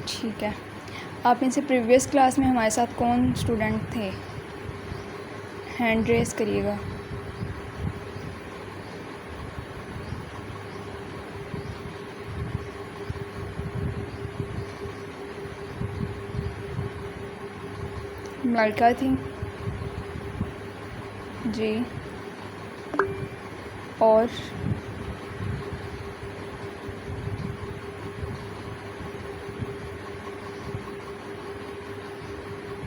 ٹھیک ہے. آپ میں سے پریویس کلاس میں ہمارے ساتھ کون اسٹوڈنٹ تھے؟ ہینڈ ریز کریے گا. ملکہ تھی جی. اور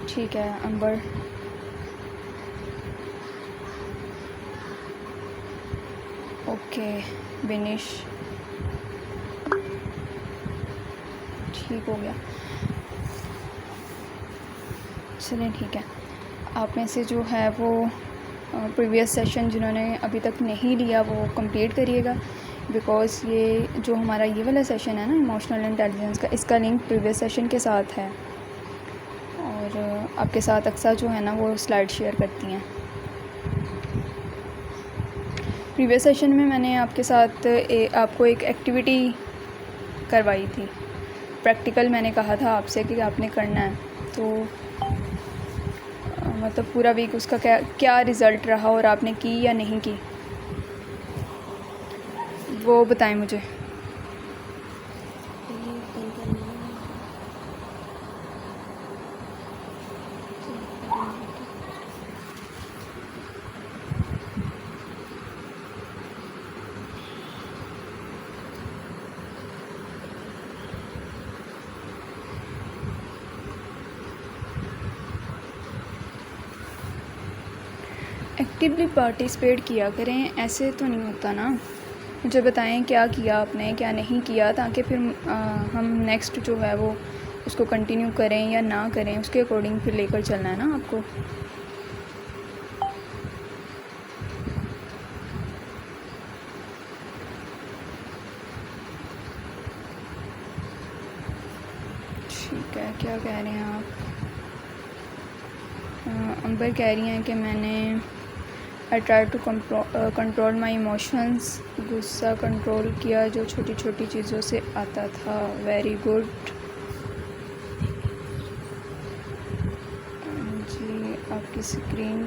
ٹھیک ہے. امبر. اوکے. بنش. ٹھیک ہو گیا. چلیں ٹھیک ہے. آپ میں سے جو ہے وہ پریویس سیشن جنہوں نے ابھی تک نہیں لیا وہ کمپلیٹ کریے گا، بیکاز یہ جو ہمارا یہ والا سیشن ہے نا ایموشنل انٹیلیجنس کا، اس کا لنک پریویس سیشن کے ساتھ ہے، اور آپ کے ساتھ اکثر جو ہے نا وہ سلائڈ شیئر کرتی ہیں. پریویس سیشن میں میں نے آپ کے ساتھ آپ کو ایک ایکٹیویٹی کروائی تھی، پریکٹیکل میں نے کہا تھا آپ سے کہ آپ نے کرنا ہے، تو مطلب پورا ویک اس کا کیا رزلٹ رہا اور آپ نے کی یا نہیں کی وہ بتائیں مجھے. ایکٹیولی پارٹیسپیٹ کیا کریں، ایسے تو نہیں ہوتا نا. مجھے بتائیں کیا کیا آپ نے، کیا نہیں کیا، تاکہ پھر ہم نیکسٹ جو ہے وہ اس کو کنٹینیو کریں یا نہ کریں، اس کے اکارڈنگ پھر لے کر چلنا ہے نا آپ کو. ٹھیک ہے. کیا کہہ رہے ہیں آپ؟ امبر کہہ رہی ہیں کہ میں نے I try to control my emotions, غصہ کنٹرول کیا جو چھوٹی چھوٹی چیزوں سے آتا تھا. Very good. جی آپ کی اسکرین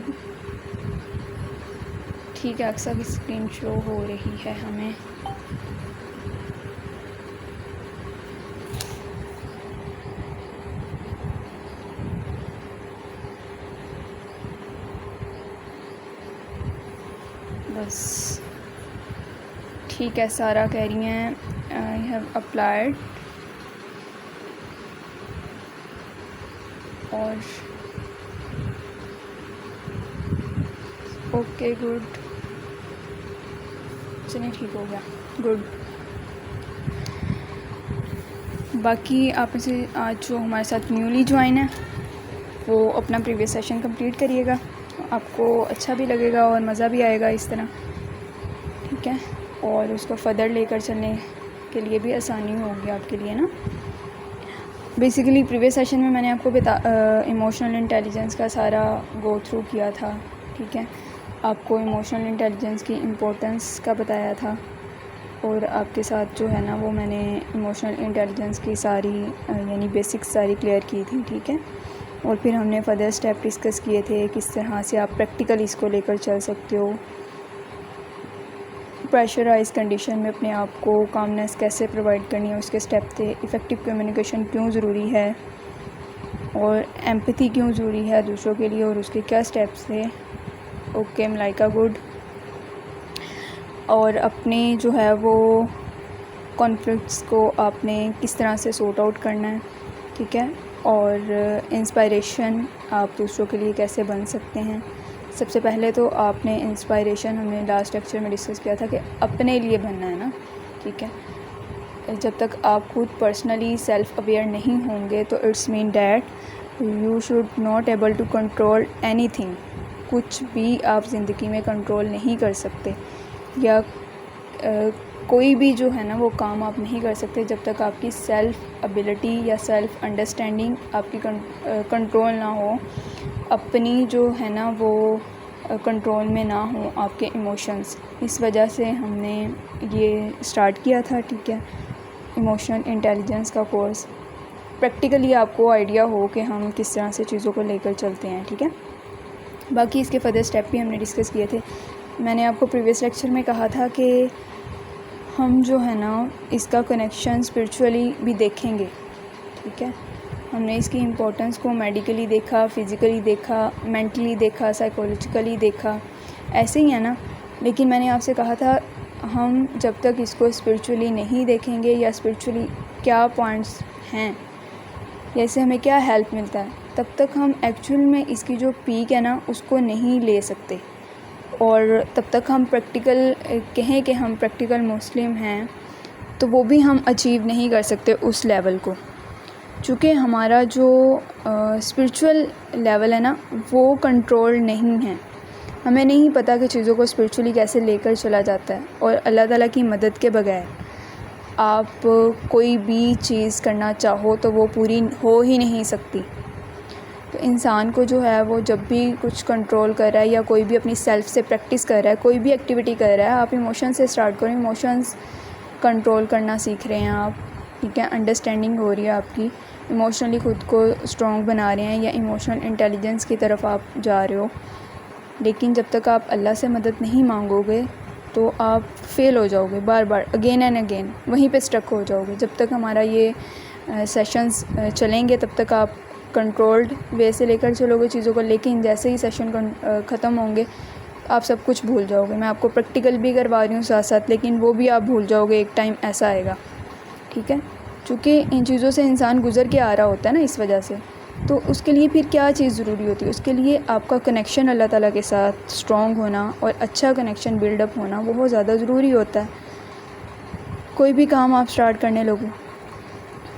ٹھیک ہے، اکثر کی اسکرین شو ہو رہی ہے ہمیں. بس ٹھیک ہے. سارا کہہ رہی ہیں آئی ہیو اپلائیڈ، اور اوکے گڈ. چلیں ٹھیک ہو گیا. گڈ. باقی آپ میں سے آج جو ہمارے ساتھ نیولی جوائن ہے وہ اپنا پریویس سیشن کمپلیٹ کریے گا، آپ کو اچھا بھی لگے گا اور مزہ بھی آئے گا اس طرح. ٹھیک ہے. اور اس کو فردر لے کر چلنے کے لیے بھی آسانی ہوگی آپ کے لیے نا. بیسیکلی پریویس سیشن میں میں نے آپ کو ایموشنل انٹیلیجنس کا سارا گو تھرو کیا تھا. ٹھیک ہے. آپ کو ایموشنل انٹیلیجنس کی امپورٹنس کا بتایا تھا، اور آپ کے ساتھ جو ہے نا وہ میں نے ایموشنل انٹیلیجنس کی ساری یعنی بیسکس ساری کلیئر کی تھی. ٹھیک ہے. اور پھر ہم نے فردر اسٹیپ ڈسکس کیے تھے کس طرح سے آپ پریکٹیکل اس کو لے کر چل سکتے ہو، پریشرائز کنڈیشن میں اپنے آپ کو کامنس کیسے پرووائڈ کرنی ہے، اس کے اسٹیپ تھے. افیکٹو کمیونیکیشن کیوں ضروری ہے، اور ایمپتھی کیوں ضروری ہے دوسروں کے لیے، اور اس کے کیا اسٹیپس تھے. اوکے ملائکہ گڈ. اور اپنی جو ہے وہ کانفلکٹس کو آپ نے کس طرح سے سورٹ آؤٹ کرنا ہے. ٹھیک ہے. اور انسپائریشن آپ دوسروں کے لیے کیسے بن سکتے ہیں. سب سے پہلے تو آپ نے انسپائریشن ہم نے لاسٹ لیکچر میں ڈسکس کیا تھا کہ اپنے لیے بننا ہے نا. ٹھیک ہے. جب تک آپ خود پرسنلی سیلف اویئر نہیں ہوں گے تو it's mean that you should not able to control اینی تھنگ. کچھ بھی آپ زندگی میں کنٹرول نہیں کر سکتے، یا کوئی بھی جو ہے نا وہ کام آپ نہیں کر سکتے جب تک آپ کی سیلف ابیلٹی یا سیلف انڈرسٹینڈنگ آپ کی کنٹرول نہ ہو، اپنی جو ہے نا وہ کنٹرول میں نہ ہوں آپ کے ایموشنز. اس وجہ سے ہم نے یہ اسٹارٹ کیا تھا. ٹھیک ہے. ایموشنل انٹیلیجنس کا کورس. پریکٹیکلی آپ کو آئیڈیا ہو کہ ہم کس طرح سے چیزوں کو لے کر چلتے ہیں. ٹھیک ہے. باقی اس کے فردر اسٹیپ بھی ہم نے ڈسکس کیے تھے. میں نے آپ کو پریویس لیکچر میں کہا تھا کہ ہم جو ہے نا اس کا کنیکشن اسپرچولی بھی دیکھیں گے. ٹھیک ہے. ہم نے اس کی امپورٹنس کو میڈیکلی دیکھا, فزیکلی دیکھا, مینٹلی دیکھا, سائیکولوجیکلی دیکھا, ایسے ہی ہے نا. لیکن میں نے آپ سے کہا تھا ہم جب تک اس کو اسپرچولی نہیں دیکھیں گے یا اسپرچولی کیا پوائنٹس ہیں یا اس سے ہمیں کیا ہیلپ ملتا ہے, تب تک ہم ایکچوئل میں اس کی جو پیک ہے نا اس کو نہیں لے سکتے. اور تب تک ہم پریکٹیکل کہیں کہ ہم پریکٹیکل مسلم ہیں تو وہ بھی ہم اچیو نہیں کر سکتے اس لیول کو, چونکہ ہمارا جو اسپرچول لیول ہے نا وہ کنٹرول نہیں ہے. ہمیں نہیں پتہ کہ چیزوں کو اسپرچولی کیسے لے کر چلا جاتا ہے, اور اللہ تعالیٰ کی مدد کے بغیر آپ کوئی بھی چیز کرنا چاہو تو وہ پوری ہو ہی نہیں سکتی. تو انسان کو جو ہے وہ جب بھی کچھ کنٹرول کر رہا ہے یا کوئی بھی اپنی سیلف سے پریکٹس کر رہا ہے, کوئی بھی ایکٹیویٹی کر رہا ہے, آپ ایموشن سے اسٹارٹ کریں. ایموشنز کنٹرول کرنا سیکھ رہے ہیں آپ. ٹھیک ہے. انڈرسٹینڈنگ ہو رہی ہے آپ کی, ایموشنلی خود کو اسٹرانگ بنا رہے ہیں یا ایموشنل انٹیلیجنس کی طرف آپ جا رہے ہو. لیکن جب تک آپ اللہ سے مدد نہیں مانگو گے تو آپ فیل ہو جاؤ گے بار بار, اگین اینڈ اگین وہیں پہ اسٹک ہو جاؤ گے. جب تک ہمارا یہ سیشنز چلیں گے تب تک آپ کنٹرولڈ وے سے لے کر چلو گے چیزوں کو, لیکن جیسے ہی سیشن ختم ہوں گے آپ سب کچھ بھول جاؤ گے. میں آپ کو پریکٹیکل بھی کروا رہی ہوں ساتھ ساتھ, لیکن وہ بھی آپ بھول جاؤ گے. ایک ٹائم ایسا آئے گا. ٹھیک ہے. چونکہ ان چیزوں سے انسان گزر کے آ رہا ہوتا ہے نا اس وجہ سے, تو اس کے لیے پھر کیا چیز ضروری ہوتی ہے, اس کے لیے آپ کا کنیکشن اللہ تعالیٰ کے ساتھ اسٹرانگ ہونا اور اچھا کنیکشن بلڈ اپ ہونا بہت زیادہ ضروری ہوتا ہے. کوئی بھی کام آپ اسٹارٹ کرنے لگو,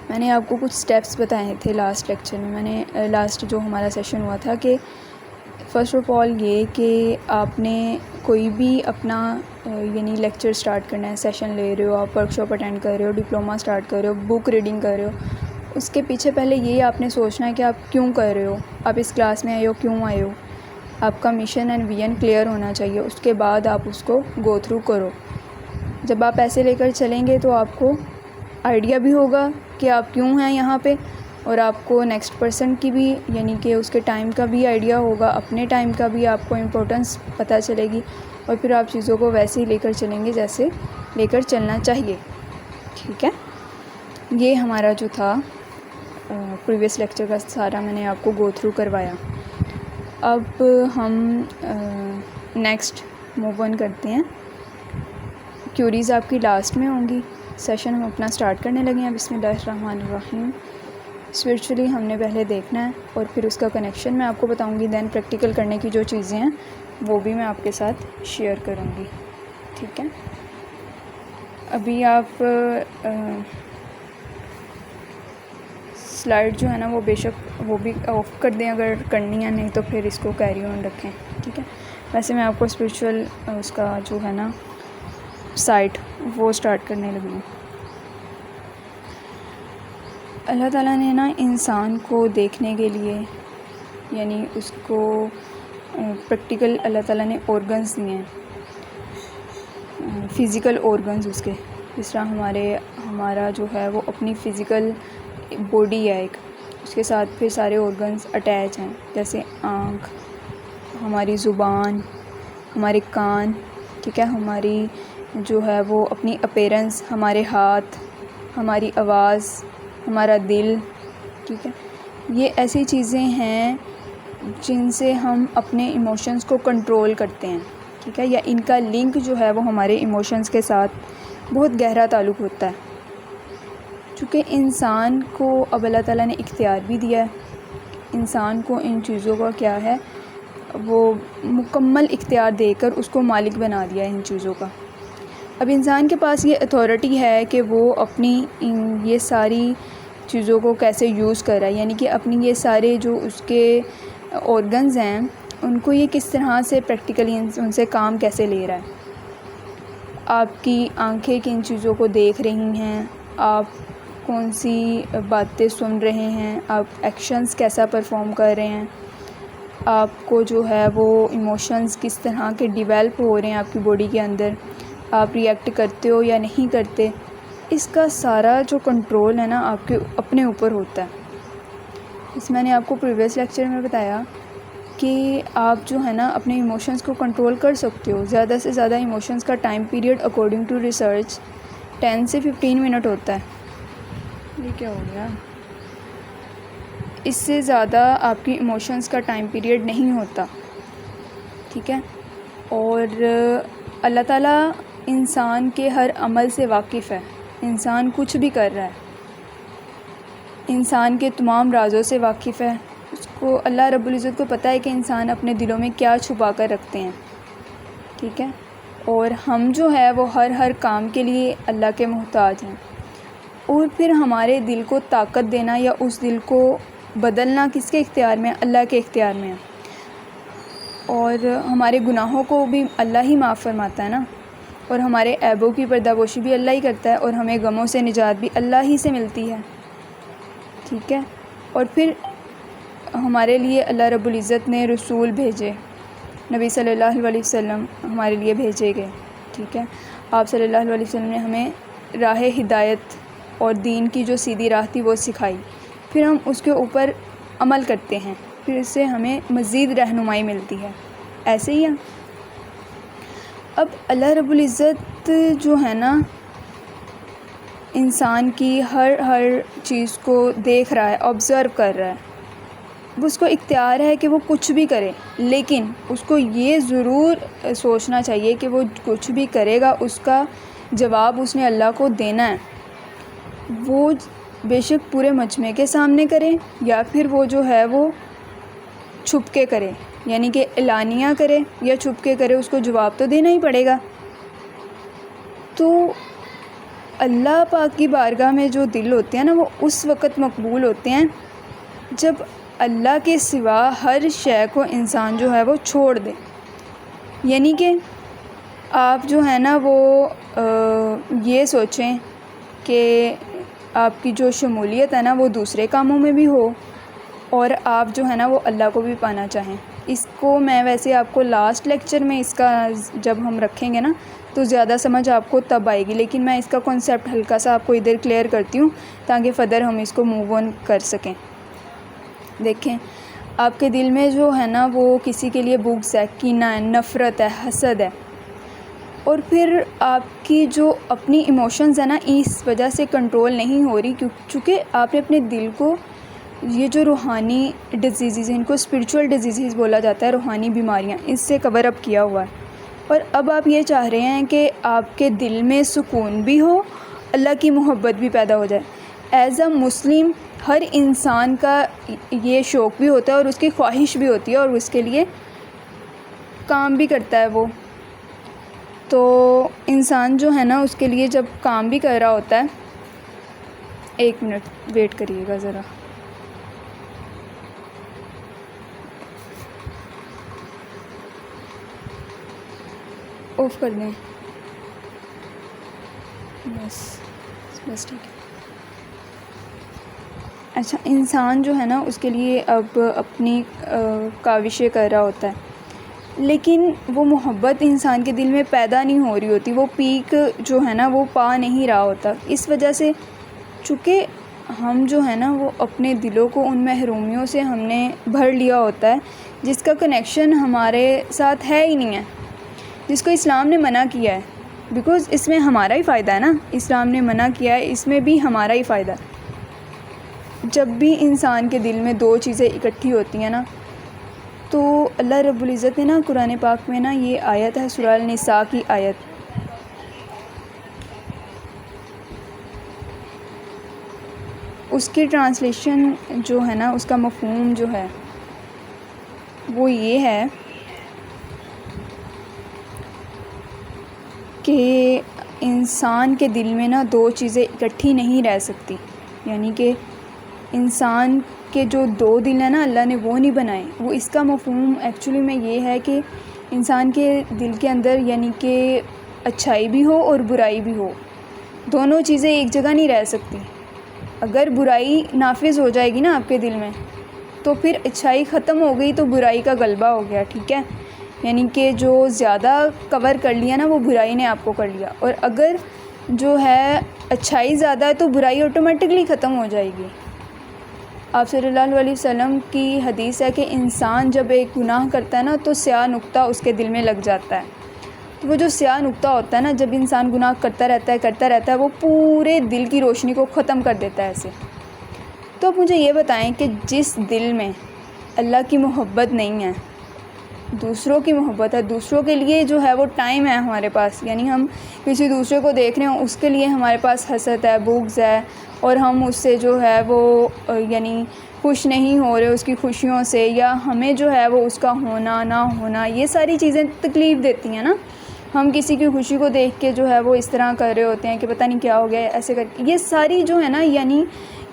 میں نے آپ کو کچھ سٹیپس بتائے تھے لاسٹ لیکچر میں. میں نے لاسٹ جو ہمارا سیشن ہوا تھا کہ فرسٹ آف آل یہ کہ آپ نے کوئی بھی اپنا یعنی لیکچر اسٹارٹ کرنا ہے, سیشن لے رہے ہو آپ, ورک شاپ اٹینڈ کر رہے ہو, ڈپلوما اسٹارٹ کر رہے ہو, بک ریڈنگ کر رہے ہو, اس کے پیچھے پہلے یہ آپ نے سوچنا ہے کہ آپ کیوں کر رہے ہو, آپ اس کلاس میں آئے ہو, کیوں آئے ہو. آپ کا مشن اینڈ ویژن کلیئر ہونا چاہیے. اس کے بعد آپ اس کو گو تھرو کرو. جب آپ ایسے لے کر چلیں گے تو آپ کو آئیڈیا بھی ہوگا کہ آپ کیوں ہیں یہاں پہ, اور آپ کو نیکسٹ پرسن کی بھی یعنی کہ اس کے ٹائم کا بھی آئیڈیا ہوگا, اپنے ٹائم کا بھی آپ کو امپورٹنس پتہ چلے گی, اور پھر آپ چیزوں کو ویسے ہی لے کر چلیں گے جیسے لے کر چلنا چاہیے. ٹھیک ہے. یہ ہمارا جو تھا پریویس لیکچر کا سارا میں نے آپ کو گو تھرو کروایا. اب ہم نیکسٹ موو آن کرتے ہیں. کیوریز آپ کی لاسٹ میں ہوں گی. سیشن ہم اپنا اسٹارٹ کرنے لگے ہیں. بسم اللہ الرحمن الرحیم. اسپرچولی ہم نے پہلے دیکھنا ہے اور پھر اس کا کنیکشن میں آپ کو بتاؤں گی, دین پریکٹیکل کرنے کی جو چیزیں ہیں وہ بھی میں آپ کے ساتھ شیئر کروں گی. ٹھیک ہے. ابھی آپ سلائڈ جو ہے نا وہ بے شک وہ بھی آف کر دیں اگر کرنی ہے, نہیں تو پھر اس کو کیری آن رکھیں. ٹھیک ہے. ویسے میں آپ کو اسپرچول اس کا جو ہے نا سائٹ وہ اسٹارٹ کرنے لگی ہوں. اللہ تعالیٰ نے نا انسان کو دیکھنے کے لیے یعنی اس کو پریکٹیکل اللہ تعالیٰ نے آرگنز دیے ہیں, فزیکل آرگنز اس کے. جس طرح ہمارا جو ہے وہ اپنی فزیکل باڈی ہے ایک, اس کے ساتھ پھر سارے آرگنز اٹیچ ہیں, جیسے آنکھ, ہماری زبان, ہمارے کان. ٹھیک ہے. ہماری جو ہے وہ اپنی اپیرنس, ہمارے ہاتھ, ہماری آواز, ہمارا دل. ٹھیک ہے. یہ ایسی چیزیں ہیں جن سے ہم اپنے ایموشنز کو کنٹرول کرتے ہیں. ٹھیک ہے. یا ان کا لنک جو ہے وہ ہمارے ایموشنز کے ساتھ بہت گہرا تعلق ہوتا ہے. چونکہ انسان کو اب اللہ تعالیٰ نے اختیار بھی دیا ہے, انسان کو ان چیزوں کا کیا ہے وہ مکمل اختیار دے کر اس کو مالک بنا دیا ہے ان چیزوں کا. اب انسان کے پاس یہ اتھارٹی ہے کہ وہ اپنی یہ ساری چیزوں کو کیسے یوز کر رہا ہے, یعنی کہ اپنی یہ سارے جو اس کے آرگنز ہیں ان کو یہ کس طرح سے پریکٹیکلی ان سے کام کیسے لے رہا ہے. آپ کی آنکھیں کن چیزوں کو دیکھ رہی ہیں, آپ کون سی باتیں سن رہے ہیں, آپ ایکشنز کیسا پرفارم کر رہے ہیں, آپ کو جو ہے وہ ایموشنز کس طرح کے ڈیولپ ہو رہے ہیں آپ کی باڈی کے اندر, آپ ریئیکٹ کرتے ہو یا نہیں کرتے. اس کا سارا جو کنٹرول ہے نا آپ کے اپنے اوپر ہوتا ہے. اس میں نے آپ کو پریویس لیکچر میں بتایا کہ آپ جو ہے نا اپنے ایموشنز کو کنٹرول کر سکتے ہو. زیادہ سے زیادہ ایموشنز کا time period according to research 10 سے 15 منٹ ہوتا ہے. یہ کیا ہو گیا؟ اس سے زیادہ آپ کی ایموشنز کا ٹائم پیریڈ نہیں ہوتا. ٹھیک ہے. اور اللہ تعالیٰ انسان کے ہر عمل سے واقف ہے. انسان کچھ بھی کر رہا ہے، انسان کے تمام رازوں سے واقف ہے. اس کو اللہ رب العزت کو پتہ ہے کہ انسان اپنے دلوں میں کیا چھپا کر رکھتے ہیں. ٹھیک ہے. اور ہم جو ہے وہ ہر کام کے لیے اللہ کے محتاج ہیں. اور پھر ہمارے دل کو طاقت دینا یا اس دل کو بدلنا کس کے اختیار میں ہے؟ اللہ کے اختیار میں ہے. اور ہمارے گناہوں کو بھی اللہ ہی معاف فرماتا ہے نا. اور ہمارے عیبوں کی پردہ پوشی بھی اللہ ہی کرتا ہے. اور ہمیں غموں سے نجات بھی اللہ ہی سے ملتی ہے. ٹھیک ہے. اور پھر ہمارے لیے اللہ رب العزت نے رسول بھیجے، نبی صلی اللہ علیہ وسلم ہمارے لیے بھیجے گئے. ٹھیک ہے. آپ صلی اللہ علیہ وسلم نے ہمیں راہ ہدایت اور دین کی جو سیدھی راہ تھی وہ سکھائی. پھر ہم اس کے اوپر عمل کرتے ہیں، پھر اس سے ہمیں مزید رہنمائی ملتی ہے. ایسے ہی ہے. اب اللہ رب العزت جو ہے نا انسان کی ہر چیز کو دیکھ رہا ہے، آبزرو کر رہا ہے. اس کو اختیار ہے کہ وہ کچھ بھی کرے، لیکن اس کو یہ ضرور سوچنا چاہیے کہ وہ کچھ بھی کرے گا اس کا جواب اس نے اللہ کو دینا ہے. وہ بے شک پورے مجمع کے سامنے کرے یا پھر وہ جو ہے وہ چھپ کے کرے، یعنی کہ اعلانیہ کرے یا چھپ کے کرے، اس کو جواب تو دینا ہی پڑے گا. تو اللہ پاک کی بارگاہ میں جو دل ہوتے ہیں نا وہ اس وقت مقبول ہوتے ہیں جب اللہ کے سوا ہر شے کو انسان جو ہے وہ چھوڑ دے. یعنی کہ آپ جو ہے نا وہ یہ سوچیں کہ آپ کی جو شمولیت ہے نا وہ دوسرے کاموں میں بھی ہو اور آپ جو ہے نا وہ اللہ کو بھی پانا چاہیں. اس کو میں ویسے آپ کو لاسٹ لیکچر میں اس کا جب ہم رکھیں گے نا تو زیادہ سمجھ آپ کو تب آئے گی، لیکن میں اس کا کنسیپٹ ہلکا سا آپ کو ادھر کلیئر کرتی ہوں تاکہ فردر ہم اس کو موو آن کر سکیں. دیکھیں آپ کے دل میں جو ہے نا وہ کسی کے لیے بغض ہے، کینہ ہے، نفرت ہے، حسد ہے، اور پھر آپ کی جو اپنی ایموشنز ہیں نا اس وجہ سے کنٹرول نہیں ہو رہی، چونکہ آپ نے اپنے دل کو یہ جو روحانی ڈیزیزز ہیں ان کو اسپرچول ڈیزیزز بولا جاتا ہے، روحانی بیماریاں، اس سے کور اپ کیا ہوا ہے. اور اب آپ یہ چاہ رہے ہیں کہ آپ کے دل میں سکون بھی ہو، اللہ کی محبت بھی پیدا ہو جائے. ایز اے مسلم ہر انسان کا یہ شوق بھی ہوتا ہے اور اس کی خواہش بھی ہوتی ہے اور اس کے لیے کام بھی کرتا ہے وہ. تو انسان جو ہے نا اس کے لیے جب کام بھی کر رہا ہوتا ہے، ایک منٹ ویٹ کریے گا ذرا. آف کر دیں. بس ٹھیک ہے. اچھا، انسان جو ہے نا اس کے لیے اب اپنی کاوشیں کر رہا ہوتا ہے، لیکن وہ محبت انسان کے دل میں پیدا نہیں ہو رہی ہوتی، وہ پیک جو ہے نا وہ پا نہیں رہا ہوتا. اس وجہ سے چونکہ ہم جو ہے نا وہ اپنے دلوں کو ان محرومیوں سے ہم نے بھر لیا ہوتا ہے جس کا کنیکشن ہمارے ساتھ ہے ہی نہیں ہے، جس کو اسلام نے منع کیا ہے. بیکاز اس میں ہمارا ہی فائدہ ہے نا، اسلام نے منع کیا ہے، اس میں بھی ہمارا ہی فائدہ ہے. جب بھی انسان کے دل میں دو چیزیں اکٹھی ہوتی ہیں نا تو اللہ رب العزت نے نا قرآن پاک میں نا یہ آیت ہے، سورہ النساء کی آیت، اس کی ٹرانسلیشن جو ہے نا اس کا مفہوم جو ہے وہ یہ ہے کہ انسان کے دل میں نا دو چیزیں اکٹھی نہیں رہ سکتی. یعنی کہ انسان کے جو دو دل ہیں نا اللہ نے وہ نہیں بنائے. وہ اس کا مفہوم ایکچولی میں یہ ہے کہ انسان کے دل کے اندر یعنی کہ اچھائی بھی ہو اور برائی بھی ہو، دونوں چیزیں ایک جگہ نہیں رہ سکتی. اگر برائی نافذ ہو جائے گی نا آپ کے دل میں تو پھر اچھائی ختم ہو گئی تو برائی کا غلبہ ہو گیا. ٹھیک ہے. یعنی کہ جو زیادہ کور کر لیا نا وہ برائی نے آپ کو کر لیا، اور اگر جو ہے اچھائی زیادہ ہے تو برائی آٹومیٹکلی ختم ہو جائے گی. آپ صلی اللہ علیہ وسلم کی حدیث ہے کہ انسان جب ایک گناہ کرتا ہے نا تو سیاہ نقطہ اس کے دل میں لگ جاتا ہے. تو وہ جو سیاہ نقطہ ہوتا ہے نا، جب انسان گناہ کرتا رہتا ہے وہ پورے دل کی روشنی کو ختم کر دیتا ہے ایسے. تو اب مجھے یہ بتائیں کہ جس دل میں اللہ کی محبت نہیں ہے، دوسروں کی محبت ہے، دوسروں کے لیے جو ہے وہ ٹائم ہے ہمارے پاس، یعنی ہم کسی دوسرے کو دیکھ رہے ہوں اس کے لیے ہمارے پاس حسد ہے، بغض ہے، اور ہم اس سے جو ہے وہ یعنی خوش نہیں ہو رہے اس کی خوشیوں سے، یا ہمیں جو ہے وہ اس کا ہونا نہ ہونا، یہ ساری چیزیں تکلیف دیتی ہیں نا. ہم کسی کی خوشی کو دیکھ کے جو ہے وہ اس طرح کر رہے ہوتے ہیں کہ پتہ نہیں کیا ہو گیا ایسے کر کے. یہ ساری جو ہے نا، یعنی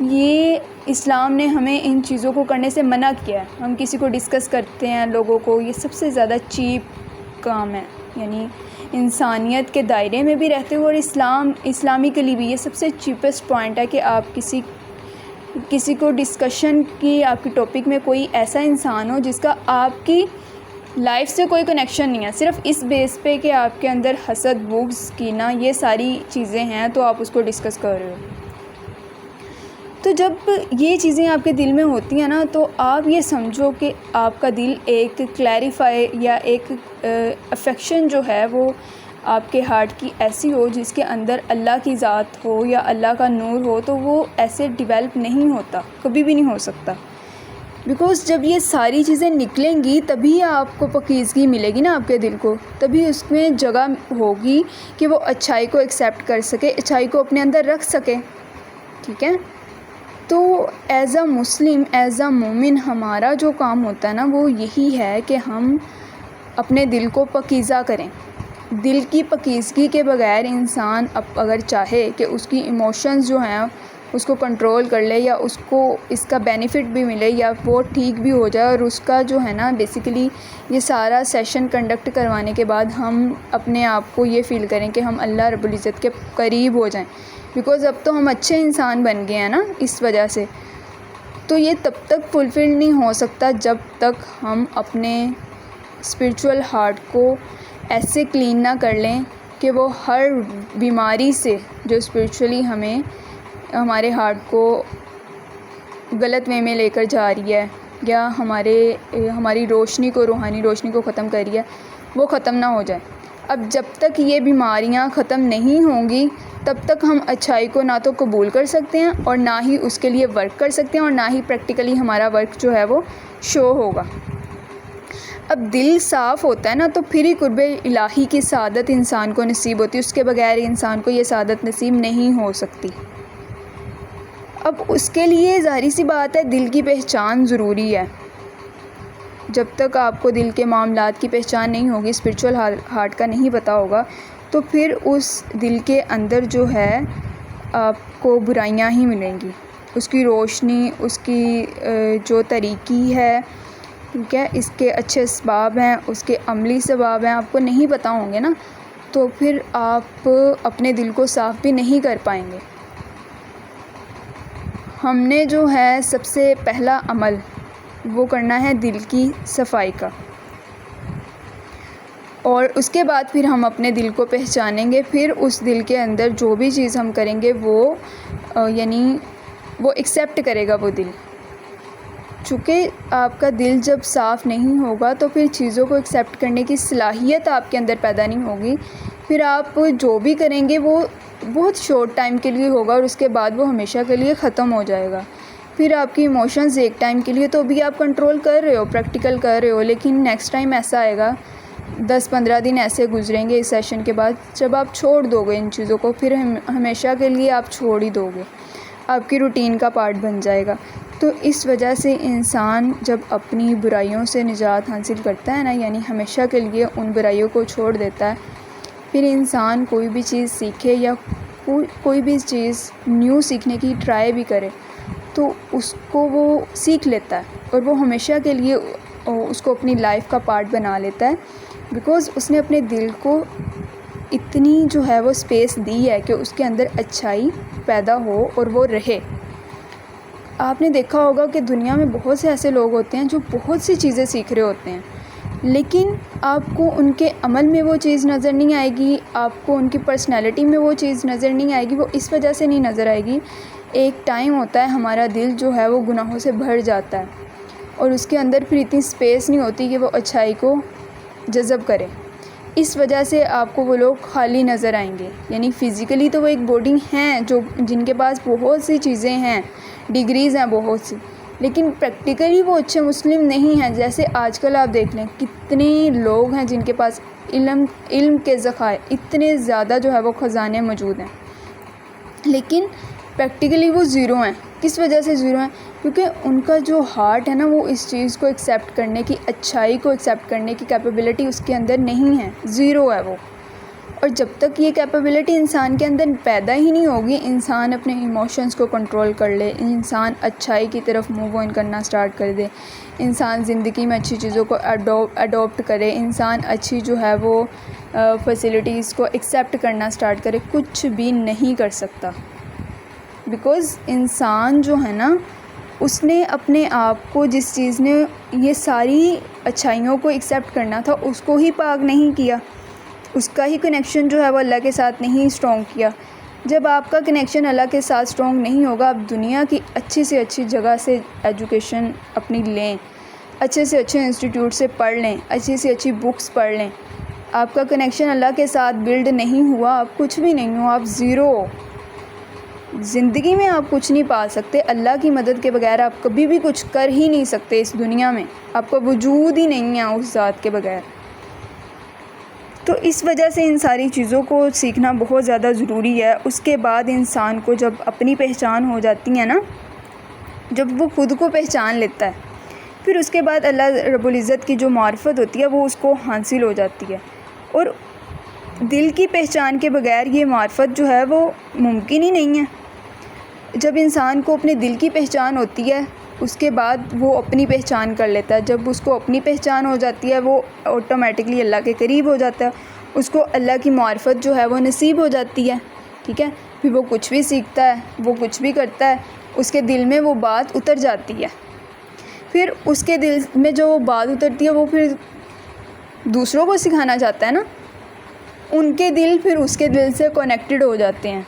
یہ اسلام نے ہمیں ان چیزوں کو کرنے سے منع کیا ہے. ہم کسی کو ڈسکس کرتے ہیں لوگوں کو، یہ سب سے زیادہ چیپ کام ہے. یعنی انسانیت کے دائرے میں بھی رہتے ہوئے اور اسلامی کے لیے بھی یہ سب سے چیپسٹ پوائنٹ ہے کہ آپ کسی کو ڈسکشن کی آپ کی ٹاپک میں کوئی ایسا انسان ہو جس کا آپ کی لائف سے کوئی کنیکشن نہیں ہے، صرف اس بیس پہ کہ آپ کے اندر حسد، بغض، کینہ، یہ ساری چیزیں ہیں تو آپ اس کو ڈسکس کر رہے ہو. تو جب یہ چیزیں آپ کے دل میں ہوتی ہیں نا، تو آپ یہ سمجھو کہ آپ کا دل ایک کلیریفائی یا ایک افیکشن جو ہے وہ آپ کے ہارٹ کی ایسی ہو جس کے اندر اللہ کی ذات ہو یا اللہ کا نور ہو، تو وہ ایسے ڈیولپ نہیں ہوتا، کبھی بھی نہیں ہو سکتا. بیکاز جب یہ ساری چیزیں نکلیں گی تبھی آپ کو پاکیزگی ملے گی نا آپ کے دل کو، تبھی اس میں جگہ ہوگی کہ وہ اچھائی کو ایکسیپٹ کر سکے، اچھائی کو اپنے اندر رکھ سکے. ٹھیک ہے؟ تو as a Muslim, as a مومن، ہمارا جو کام ہوتا ہے نا وہ یہی ہے کہ ہم اپنے دل کو پاکیزہ کریں. دل کی پاکیزگی کے بغیر انسان اگر چاہے کہ اس کی ایموشنز جو ہیں اس کو کنٹرول کر لے، یا اس کو اس کا بینیفٹ بھی ملے، یا وہ ٹھیک بھی ہو جائے، اور اس کا جو ہے نا بیسیکلی یہ سارا سیشن کنڈکٹ کروانے کے بعد ہم اپنے آپ کو یہ فیل کریں کہ ہم اللہ رب العزت کے قریب ہو جائیں، بیکاز اب تو ہم اچھے انسان بن گئے ہیں نا اس وجہ سے. تو یہ تب تک فلفل نہیں ہو سکتا جب تک ہم اپنے اسپریچول ہارٹ کو ایسے کلین نہ کر لیں کہ وہ ہر بیماری سے جو اسپریچولی ہمارے ہارٹ کو غلط وے میں لے کر جا رہی ہے، یا ہماری روشنی کو، روحانی روشنی کو ختم کر رہی ہے، وہ ختم نہ ہو جائے. اب جب تک یہ بیماریاں ختم نہیں ہوں گی تب تک ہم اچھائی کو نہ تو قبول کر سکتے ہیں اور نہ ہی اس کے لیے ورک کر سکتے ہیں، اور نہ ہی پریکٹیکلی ہمارا ورک جو ہے وہ شو ہوگا. اب دل صاف ہوتا ہے نا تو پھر ہی قرب الہی کی سعادت انسان کو نصیب ہوتی ہے، اس کے بغیر انسان کو یہ سعادت نصیب نہیں ہو سکتی. اب اس کے لیے ظاہری سی بات ہے دل کی پہچان ضروری ہے. جب تک آپ کو دل کے معاملات کی پہچان نہیں ہوگی، اسپریچول ہارٹ کا نہیں پتہ ہوگا، تو پھر اس دل کے اندر جو ہے آپ کو برائیاں ہی ملیں گی. اس کی روشنی، اس کی جو طریقی ہے، ٹھیک ہے، اس کے اچھے اسباب ہیں، اس کے عملی اسباب ہیں، آپ کو نہیں پتہ ہوں گے نا، تو پھر آپ اپنے دل کو صاف بھی نہیں کر پائیں گے. ہم نے جو ہے سب سے پہلا عمل وہ کرنا ہے دل کی صفائی کا، اور اس کے بعد پھر ہم اپنے دل کو پہچانیں گے. پھر اس دل کے اندر جو بھی چیز ہم کریں گے وہ یعنی وہ ایکسیپٹ کرے گا وہ دل. چونکہ آپ کا دل جب صاف نہیں ہوگا تو پھر چیزوں کو ایکسیپٹ کرنے کی صلاحیت آپ کے اندر پیدا نہیں ہوگی. پھر آپ جو بھی کریں گے وہ بہت شارٹ ٹائم کے لیے ہوگا اور اس کے بعد وہ ہمیشہ کے لیے ختم ہو جائے گا. پھر آپ کی ایموشنز ایک ٹائم کے لیے تو بھی آپ کنٹرول کر رہے ہو، پریکٹیکل کر رہے ہو، لیکن نیکسٹ ٹائم ایسا آئے گا، 10-15 دن ایسے گزریں گے اس سیشن کے بعد جب آپ چھوڑ دو گے ان چیزوں کو، پھر ہمیشہ کے لیے آپ چھوڑ ہی دو گے، آپ کی روٹین کا پارٹ بن جائے گا. تو اس وجہ سے انسان جب اپنی برائیوں سے نجات حاصل کرتا ہے نا، یعنی ہمیشہ کے لیے ان برائیوں کو چھوڑ دیتا ہے، پھر انسان کوئی بھی چیز سیکھے یا کوئی بھی چیز نیو سیکھنے کی ٹرائی بھی کرے تو اس کو وہ سیکھ لیتا ہے اور وہ ہمیشہ کے لیے اس کو اپنی لائف کا پارٹ بنا لیتا ہے، بیکاز اس نے اپنے دل کو اتنی جو ہے وہ اسپیس دی ہے کہ اس کے اندر اچھائی پیدا ہو اور وہ رہے. آپ نے دیکھا ہوگا کہ دنیا میں بہت سے ایسے لوگ ہوتے ہیں جو بہت سی چیزیں سیکھ رہے ہوتے ہیں، لیکن آپ کو ان کے عمل میں وہ چیز نظر نہیں آئے گی، آپ کو ان کی پرسنالٹی میں وہ چیز نظر نہیں آئے گی. وہ اس وجہ سے نہیں نظر آئے گی، ایک ٹائم ہوتا ہے ہمارا دل جو ہے وہ گناہوں سے بھر جاتا ہے اور اس کے اندر پھر اتنی اسپیس نہیں ہوتی کہ وہ اچھائی کو جذب کرے. اس وجہ سے آپ کو وہ لوگ خالی نظر آئیں گے. یعنی فزیکلی تو وہ ایک باڈی ہیں جن کے پاس بہت سی چیزیں ہیں، ڈگریز ہیں بہت سی، لیکن پریکٹیکلی وہ اچھے مسلم نہیں ہیں. جیسے آج کل آپ دیکھ لیں کتنے لوگ ہیں جن کے پاس علم کے ذخائر اتنے زیادہ جو ہے وہ خزانے موجود ہیں، لیکن پریکٹیکلی وہ زیرو ہیں. کس وجہ سے زیرو ہیں؟ کیونکہ ان کا جو ہارٹ ہے نا وہ اس چیز کو ایکسیپٹ کرنے کی، اچھائی کو ایکسیپٹ کرنے کی کیپیبلٹی اس کے اندر نہیں ہے، زیرو ہے وہ. اور جب تک یہ کیپیبلٹی انسان کے اندر پیدا ہی نہیں ہوگی، انسان اپنے ایموشنز کو کنٹرول کر لے، انسان اچھائی کی طرف موو آن کرنا سٹارٹ کر دے، انسان زندگی میں اچھی چیزوں کو اڈاپٹ کرے، انسان اچھی جو ہے وہ فیسلٹیز کو ایکسیپٹ کرنا سٹارٹ کرے، کچھ بھی نہیں کر سکتا. بیکاز انسان جو ہے نا اس نے اپنے آپ کو، جس چیز نے یہ ساری اچھائیوں کو ایکسیپٹ کرنا تھا اس کو ہی پاک نہیں کیا، اس کا ہی کنیکشن جو ہے وہ اللہ کے ساتھ نہیں اسٹرانگ کیا. جب آپ کا کنیکشن اللہ کے ساتھ اسٹرانگ نہیں ہوگا، آپ دنیا کی اچھی سے اچھی جگہ سے ایجوکیشن اپنی لیں، اچھے سے اچھے انسٹیٹیوٹ سے پڑھ لیں، اچھی سے اچھی بکس پڑھ لیں، آپ کا کنیکشن اللہ کے ساتھ بلڈ نہیں ہوا، آپ کچھ بھی نہیں ہو، آپ زیرو ہو. زندگی میں آپ کچھ نہیں پا سکتے. اللہ کی مدد کے بغیر آپ کبھی بھی کچھ کر ہی نہیں سکتے اس دنیا میں، آپ کا وجود ہی نہیں ہے اس ذات کے بغیر. تو اس وجہ سے ان ساری چیزوں کو سیکھنا بہت زیادہ ضروری ہے. اس کے بعد انسان کو جب اپنی پہچان ہو جاتی ہے نا، جب وہ خود کو پہچان لیتا ہے، پھر اس کے بعد اللہ رب العزت کی جو معرفت ہوتی ہے وہ اس کو حاصل ہو جاتی ہے. اور دل کی پہچان کے بغیر یہ معرفت جو ہے وہ ممکن ہی نہیں ہے. جب انسان کو اپنے دل کی پہچان ہوتی ہے اس کے بعد وہ اپنی پہچان کر لیتا ہے. جب اس کو اپنی پہچان ہو جاتی ہے وہ آٹومیٹکلی اللہ کے قریب ہو جاتا ہے، اس کو اللہ کی معرفت جو ہے وہ نصیب ہو جاتی ہے. ٹھیک ہے، پھر وہ کچھ بھی سیکھتا ہے، وہ کچھ بھی کرتا ہے، اس کے دل میں وہ بات اتر جاتی ہے. پھر اس کے دل میں جو بات اترتی ہے وہ پھر دوسروں کو سکھانا چاہتا ہے نا، ان کے دل پھر اس کے دل سے کنیکٹڈ ہو جاتے ہیں.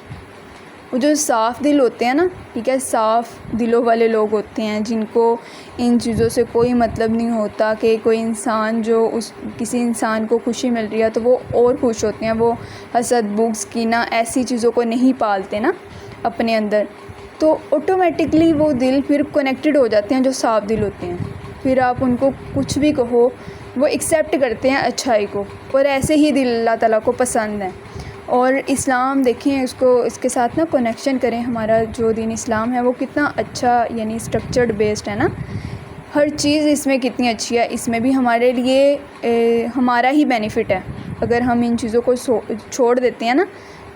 وہ جو صاف دل ہوتے ہیں نا، ٹھیک ہے، صاف دلوں والے لوگ ہوتے ہیں جن کو ان چیزوں سے کوئی مطلب نہیں ہوتا کہ کوئی انسان جو کسی انسان کو خوشی مل رہی ہے تو وہ اور خوش ہوتے ہیں. وہ حسد، بغض، کینہ ایسی چیزوں کو نہیں پالتے نا اپنے اندر، تو آٹومیٹکلی وہ دل پھر کنیکٹڈ ہو جاتے ہیں جو صاف دل ہوتے ہیں. پھر آپ ان کو کچھ بھی کہو وہ ایکسیپٹ کرتے ہیں اچھائی کو، اور ایسے ہی دل اللہ تعالیٰ کو پسند ہیں. اور اسلام دیکھیں، اس کے ساتھ نا کنیکشن کریں. ہمارا جو دین اسلام ہے وہ کتنا اچھا، یعنی اسٹرکچرڈ بیسڈ ہے نا، ہر چیز اس میں کتنی اچھی ہے. اس میں بھی ہمارے لیے ہمارا ہی بینیفٹ ہے. اگر ہم ان چیزوں کو چھوڑ دیتے ہیں نا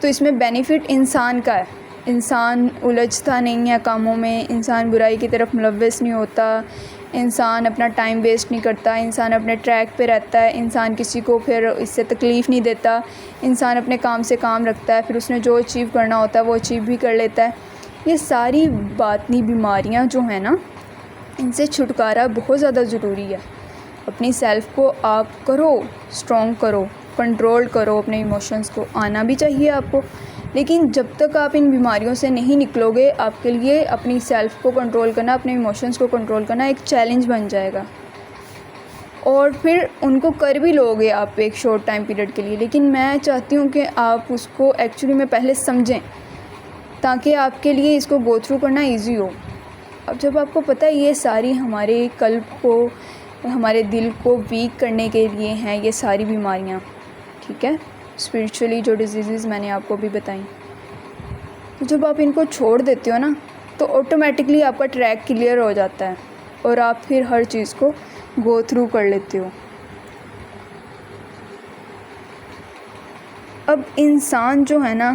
تو اس میں بینیفٹ انسان کا ہے. انسان الجھتا نہیں ہے کاموں میں، انسان برائی کی طرف ملوث نہیں ہوتا، انسان اپنا ٹائم ویسٹ نہیں کرتا، انسان اپنے ٹریک پہ رہتا ہے، انسان کسی کو پھر اس سے تکلیف نہیں دیتا، انسان اپنے کام سے کام رکھتا ہے، پھر اس نے جو اچیو کرنا ہوتا ہے وہ اچیو بھی کر لیتا ہے. یہ ساری باطنی بیماریاں جو ہیں نا، ان سے چھٹکارا بہت زیادہ ضروری ہے. اپنی سیلف کو آپ کرو اسٹرانگ کرو، کنٹرول کرو، اپنے ایموشنز کو آنا بھی چاہیے آپ کو. لیکن جب تک آپ ان بیماریوں سے نہیں نکلو گے، آپ کے لیے اپنی سیلف کو کنٹرول کرنا، اپنے ایموشنز کو کنٹرول کرنا ایک چیلنج بن جائے گا. اور پھر ان کو کر بھی لو گے آپ ایک شارٹ ٹائم پیریڈ کے لیے، لیکن میں چاہتی ہوں کہ آپ اس کو ایکچولی میں پہلے سمجھیں تاکہ آپ کے لیے اس کو گو تھرو کرنا ایزی ہو. اب جب آپ کو پتہ ہے یہ ساری ہمارے قلب کو، ہمارے دل کو ویک کرنے کے لیے ہیں یہ ساری بیماریاں، ٹھیک ہے، اسپریچولی جو ڈیزیزز میں نے آپ کو بھی بتائیں، تو جب آپ ان کو چھوڑ دیتے ہو نا تو آٹومیٹکلی آپ کا ٹریک کلیئر ہو جاتا ہے اور آپ پھر ہر چیز کو گو تھرو کر لیتے ہو. اب انسان جو ہے نا،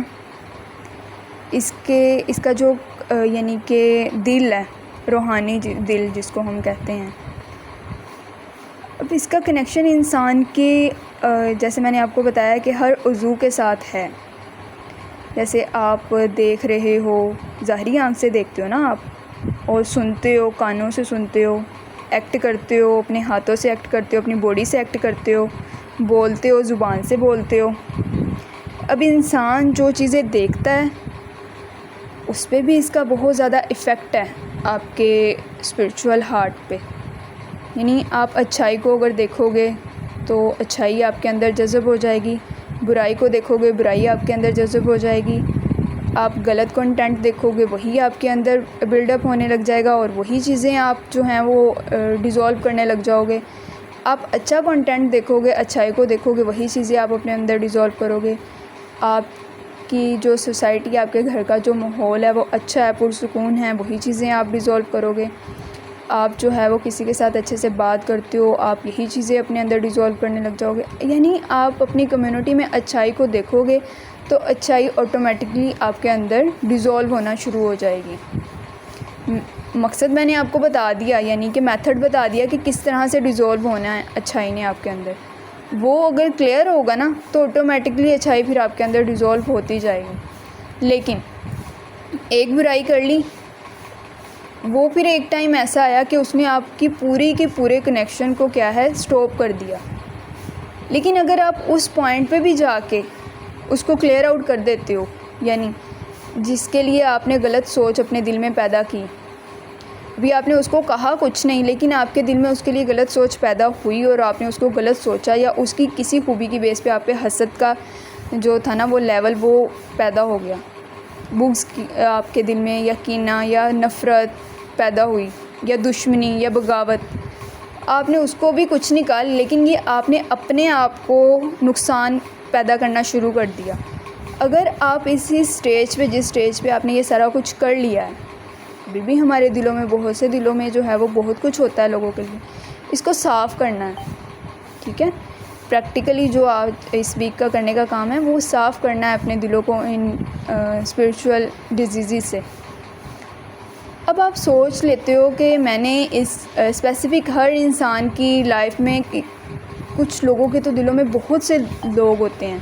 اس کا جو یعنی کہ دل ہے، روحانی دل جس کو ہم کہتے ہیں، اب اس کا کنیکشن انسان کے جیسے میں نے آپ کو بتایا کہ ہر عضو کے ساتھ ہے. جیسے آپ دیکھ رہے ہو، ظاہری آنکھ سے دیکھتے ہو نا آپ، اور سنتے ہو، کانوں سے سنتے ہو، ایکٹ کرتے ہو، اپنے ہاتھوں سے ایکٹ کرتے ہو، اپنی باڈی سے ایکٹ کرتے ہو، بولتے ہو، زبان سے بولتے ہو. اب انسان جو چیزیں دیکھتا ہے اس پہ بھی اس کا بہت زیادہ ایفیکٹ ہے آپ کے اسپرچول ہارٹ پہ. یعنی آپ اچھائی کو اگر دیکھو گے تو اچھائی آپ کے اندر جذب ہو جائے گی، برائی کو دیکھو گے برائی آپ کے اندر جذب ہو جائے گی. آپ غلط کنٹینٹ دیکھو گے وہی آپ کے اندر بلڈ اپ ہونے لگ جائے گا اور وہی چیزیں آپ جو ہیں وہ ڈیزولو کرنے لگ جاؤ گے. آپ اچھا کنٹینٹ دیکھو گے، اچھائی کو دیکھو گے، وہی چیزیں آپ اپنے اندر ڈیزولو کرو گے. آپ کی جو سوسائٹی، آپ کے گھر کا جو ماحول ہے وہ اچھا ہے، پرسکون ہے، وہی چیزیں آپ ڈیزولو کرو گے. آپ جو ہے وہ کسی کے ساتھ اچھے سے بات کرتے ہو، آپ یہی چیزیں اپنے اندر ڈیزولو کرنے لگ جاؤ گے. یعنی آپ اپنی کمیونٹی میں اچھائی کو دیکھو گے تو اچھائی آٹومیٹکلی آپ کے اندر ڈیزولو ہونا شروع ہو جائے گی. مقصد میں نے آپ کو بتا دیا، یعنی کہ میتھڈ بتا دیا کہ کس طرح سے ڈیزولو ہونا ہے اچھائی نے آپ کے اندر. وہ اگر کلیئر ہوگا نا تو آٹومیٹکلی اچھائی پھر آپ کے اندر ڈیزولو ہوتی جائے گی. لیکن ایک برائی کر لی، وہ پھر ایک ٹائم ایسا آیا کہ اس نے آپ کی پوری کے پورے کنیکشن کو کیا ہے سٹاپ کر دیا. لیکن اگر آپ اس پوائنٹ پہ بھی جا کے اس کو کلیئر آؤٹ کر دیتے ہو، یعنی جس کے لیے آپ نے غلط سوچ اپنے دل میں پیدا کی، ابھی آپ نے اس کو کہا کچھ نہیں لیکن آپ کے دل میں اس کے لیے غلط سوچ پیدا ہوئی اور آپ نے اس کو غلط سوچا، یا اس کی کسی خوبی کی بیس پہ آپ پہ حسد کا جو تھا نا وہ لیول وہ پیدا ہو گیا، بغض آپ کے دل میں یا کینہ یا نفرت پیدا ہوئی یا دشمنی یا بغاوت. آپ نے اس کو بھی کچھ نہیں کہا لیکن یہ آپ نے اپنے آپ کو نقصان پیدا کرنا شروع کر دیا. اگر آپ اسی اسٹیج پہ، جس اسٹیج پہ آپ نے یہ سارا کچھ کر لیا ہے، ابھی بھی ہمارے دلوں میں، بہت سے دلوں میں جو ہے وہ بہت کچھ ہوتا ہے لوگوں کے لیے، اس کو صاف کرنا ہے. ٹھیک ہے، پریکٹیکلی جو آج اس ویک کا کرنے کا کام ہے وہ صاف کرنا ہے اپنے دلوں کو ان اسپرچول ڈیزیزز سے. اب آپ سوچ لیتے ہو کہ میں نے اس اسپیسیفک ہر انسان کی لائف میں کچھ لوگوں کے تو دلوں میں بہت سے لوگ ہوتے ہیں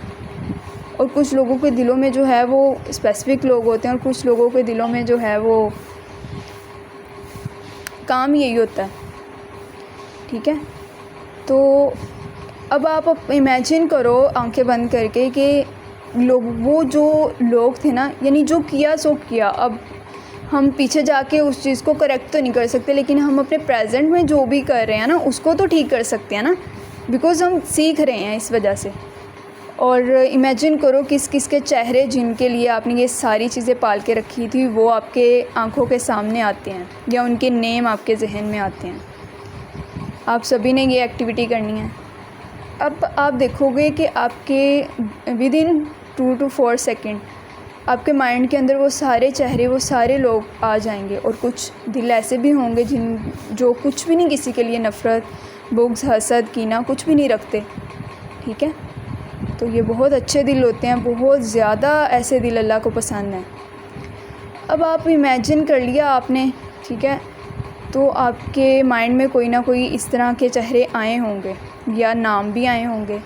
اور کچھ لوگوں کے دلوں میں جو ہے وہ اسپیسیفک لوگ ہوتے ہیں اور کچھ لوگوں کے دلوں میں جو ہے وہ کام یہی ہوتا ہے. ٹھیک ہے، تو اب آپ امیجن کرو آنکھیں بند کر کے کہ وہ جو لوگ تھے نا، یعنی جو کیا سو کیا. اب ہم پیچھے جا کے اس چیز کو کریکٹ تو نہیں کر سکتے لیکن ہم اپنے پریزنٹ میں جو بھی کر رہے ہیں نا اس کو تو ٹھیک کر سکتے ہیں نا، بیکاز ہم سیکھ رہے ہیں اس وجہ سے. اور امیجن کرو کس کس کے چہرے جن کے لیے آپ نے یہ ساری چیزیں پال کے رکھی تھی وہ آپ کے آنکھوں کے سامنے آتے ہیں یا ان کے نیم آپ کے ذہن میں آتے ہیں. آپ سبھی نے یہ ایکٹیویٹی کرنی ہے. اب آپ دیکھو گے کہ آپ کے ود ان 2 to 4 سیکنڈ آپ کے مائنڈ کے اندر وہ سارے چہرے، وہ سارے لوگ آ جائیں گے. اور کچھ دل ایسے بھی ہوں گے جو کچھ بھی نہیں کسی کے لیے نفرت، بغض، حسد، کینہ کچھ بھی نہیں رکھتے. ٹھیک ہے، تو یہ بہت اچھے دل ہوتے ہیں، بہت زیادہ ایسے دل اللہ کو پسند ہیں. اب آپ امیجن کر لیا آپ نے، ٹھیک ہے، تو آپ کے مائنڈ میں کوئی نہ کوئی اس طرح کے چہرے آئے ہوں گے یا نام بھی آئے ہوں گے.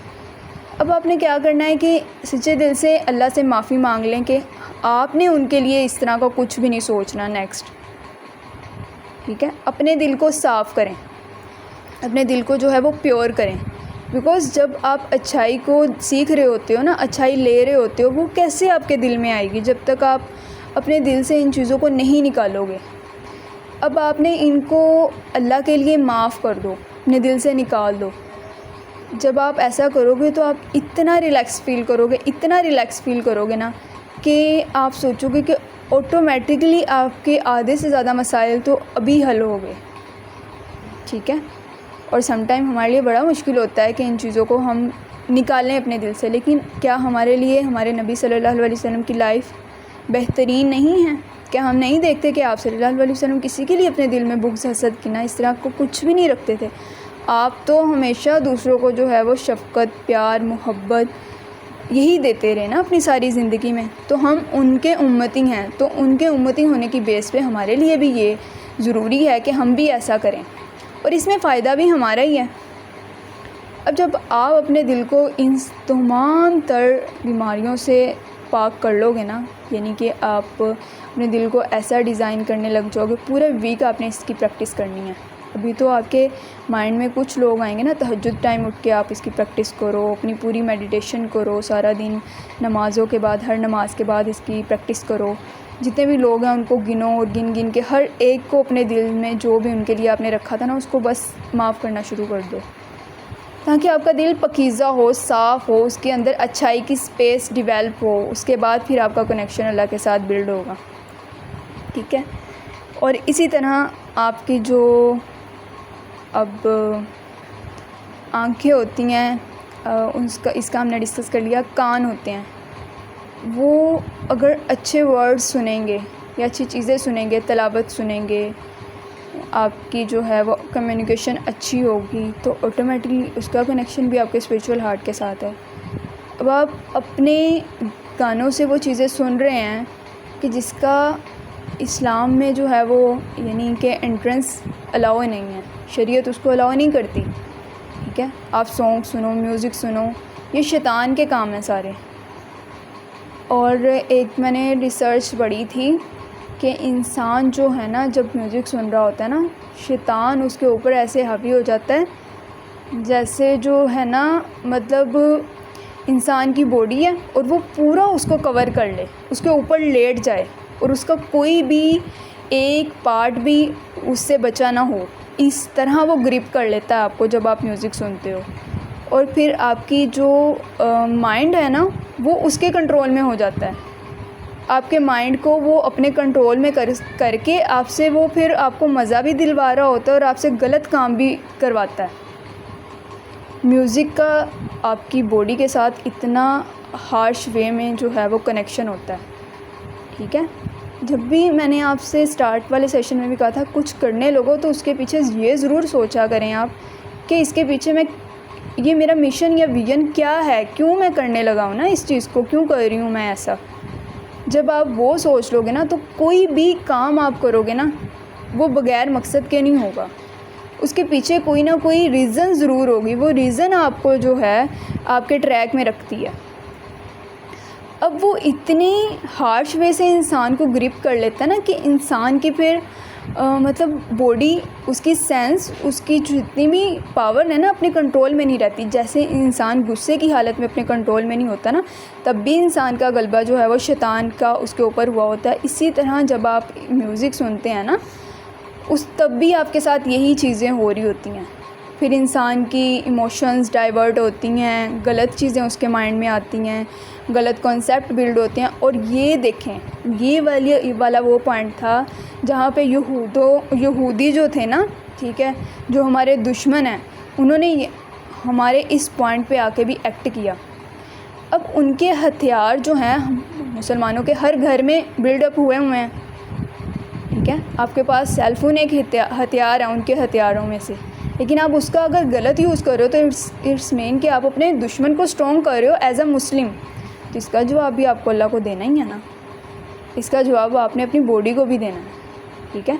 اب آپ نے کیا کرنا ہے کہ سچے دل سے اللہ سے معافی مانگ لیں کہ آپ نے ان کے لیے اس طرح کا کچھ بھی نہیں سوچنا نیکسٹ. ٹھیک ہے، اپنے دل کو صاف کریں، اپنے دل کو جو ہے وہ پیور کریں. بیکاز جب آپ اچھائی کو سیکھ رہے ہوتے ہو نا، اچھائی لے رہے ہوتے ہو، وہ کیسے آپ کے دل میں آئے گی جب تک آپ اپنے دل سے ان چیزوں کو نہیں نکالو گے. اب آپ نے ان کو اللہ کے لیے معاف کر دو، اپنے دل سے نکال دو. جب آپ ایسا کرو گے تو آپ اتنا ریلیکس فیل کرو گے، اتنا ریلیکس فیل کرو گے نا کہ آپ سوچو گے کہ آٹومیٹکلی آپ کے آدھے سے زیادہ مسائل تو ابھی حل ہو گئے. ٹھیک ہے، اور سم ٹائم ہمارے لیے بڑا مشکل ہوتا ہے کہ ان چیزوں کو ہم نکالیں اپنے دل سے. لیکن کیا ہمارے لیے ہمارے نبی صلی اللہ علیہ وسلم کی لائف بہترین نہیں ہے؟ کیا ہم نہیں دیکھتے کہ آپ صلی اللہ علیہ وسلم کسی کے لیے اپنے دل میں بغض، حسد، کینہ اس طرح کو کچھ بھی نہیں رکھتے تھے؟ آپ تو ہمیشہ دوسروں کو جو ہے وہ شفقت، پیار، محبت یہی دیتے رہے نا اپنی ساری زندگی میں. تو ہم ان کے امتی ہیں، تو ان کے امتی ہونے کی بیس پہ ہمارے لیے بھی یہ ضروری ہے کہ ہم بھی ایسا کریں، اور اس میں فائدہ بھی ہمارا ہی ہے. اب جب آپ اپنے دل کو ان تمام تر بیماریوں سے پاک کر لو گے نا، یعنی کہ آپ اپنے دل کو ایسا ڈیزائن کرنے لگ جاؤ گے، پورے ویک آپ نے اس کی پریکٹس کرنی ہے. ابھی تو آپ کے مائنڈ میں کچھ لوگ آئیں گے نا، تہجد ٹائم اٹھ کے آپ اس کی پریکٹس کرو، اپنی پوری میڈیٹیشن کرو، سارا دن نمازوں کے بعد، ہر نماز کے بعد اس کی پریکٹس کرو. جتنے بھی لوگ ہیں ان کو گنو، اور گن گن کے ہر ایک کو اپنے دل میں جو بھی ان کے لیے آپ نے رکھا تھا نا، اس کو بس معاف کرنا شروع کر دو، تاکہ آپ کا دل پاکیزہ ہو، صاف ہو، اس کے اندر اچھائی کی اسپیس ڈیولپ ہو. اس کے بعد پھر آپ کا کنیکشن اللہ کے ساتھ بلڈ ہوگا. ٹھیک ہے. اور اسی طرح آپ کی جو اب آنکھیں ہوتی ہیں، اس کا ہم نے ڈسکس کر لیا. کان ہوتے ہیں، وہ اگر اچھے ورڈ سنیں گے یا اچھی چیزیں سنیں گے، تلاوت سنیں گے، آپ کی جو ہے وہ کمیونیکیشن اچھی ہوگی، تو آٹومیٹکلی اس کا کنیکشن بھی آپ کے اسپریچول ہارٹ کے ساتھ ہے. اب آپ اپنے کانوں سے وہ چیزیں سن رہے ہیں کہ جس کا اسلام میں جو ہے وہ یعنی کہ انٹرنس الاؤ نہیں ہے، شریعت اس کو الاؤ نہیں کرتی. ٹھیک ہے. آپ سانگ سنو، میوزک سنو، یہ شیطان کے کام ہیں سارے. اور ایک میں نے ریسرچ پڑھی تھی کہ انسان جو ہے نا، جب میوزک سن رہا ہوتا ہے نا، شیطان اس کے اوپر ایسے حاوی ہو جاتا ہے جیسے جو ہے نا، مطلب انسان کی باڈی ہے اور وہ پورا اس کو کور کر لے، اس کے اوپر لیٹ جائے، اور اس کا کوئی بھی ایک پارٹ بھی اس سے بچا نہ ہو. اس طرح وہ گرپ کر لیتا ہے آپ کو جب آپ میوزک سنتے ہو. اور پھر آپ کی جو مائنڈ ہے نا، وہ اس کے کنٹرول میں ہو جاتا ہے. آپ کے مائنڈ کو وہ اپنے کنٹرول میں کر کے آپ سے وہ پھر آپ کو مزہ بھی دلوا رہا ہوتا ہے اور آپ سے غلط کام بھی کرواتا ہے. میوزک کا آپ کی باڈی کے ساتھ اتنا ہارش وے میں جو ہے وہ کنیکشن ہوتا ہے. ٹھیک ہے. جب بھی میں نے آپ سے اسٹارٹ والے سیشن میں بھی کہا تھا کچھ کرنے لگو تو اس کے پیچھے یہ ضرور سوچا کریں آپ کہ اس کے پیچھے یہ میرا مشن یا ویژن کیا ہے، کیوں میں کرنے لگا ہوں نا اس چیز کو، کیوں کر رہی ہوں میں ایسا. جب آپ وہ سوچ لو گے نا، تو کوئی بھی کام آپ کرو گے نا، وہ بغیر مقصد کے نہیں ہوگا. اس کے پیچھے کوئی نہ کوئی ریزن ضرور ہوگی. وہ ریزن آپ کو جو ہے آپ کے ٹریک میں رکھتی ہے. اب وہ اتنی ہارش وے سے انسان کو گرپ کر لیتا ہے نا کہ انسان کی پھر مطلب باڈی، اس کی سینس، اس کی جتنی بھی پاور ہے نا، اپنے کنٹرول میں نہیں رہتی. جیسے انسان غصے کی حالت میں اپنے کنٹرول میں نہیں ہوتا نا، تب بھی انسان کا غلبہ جو ہے وہ شیطان کا اس کے اوپر ہوا ہوتا ہے. اسی طرح جب آپ میوزک سنتے ہیں نا، تب بھی آپ کے ساتھ یہی چیزیں ہو رہی ہوتی ہیں. پھر انسان کی ایموشنز ڈائیورٹ ہوتی ہیں، غلط چیزیں اس کے مائنڈ میں آتی ہیں، غلط کانسیپٹ بلڈ ہوتے ہیں. اور یہ دیکھیں، یہ والا وہ پوائنٹ تھا جہاں پہ یہودی جو تھے نا، ٹھیک ہے، جو ہمارے دشمن ہیں، انہوں نے ہمارے اس پوائنٹ پہ آ کے بھی ایکٹ کیا. اب ان کے ہتھیار جو ہیں مسلمانوں کے ہر گھر میں بلڈ اپ ہوئے ہیں. ٹھیک ہے. آپ کے پاس سیل فون ایک ہتھیار ہے ان کے ہتھیاروں میں سے، لیکن آپ اس کا اگر غلط یوز کر رہے ہو تو اٹس مین کہ آپ اپنے دشمن کو اسٹرانگ کر رہے ہو ایز اے مسلم. تو اس کا جواب بھی آپ کو اللہ کو دینا ہی ہے نا. اس کا جواب آپ نے اپنی باڈی کو بھی دینا ہے. ٹھیک ہے.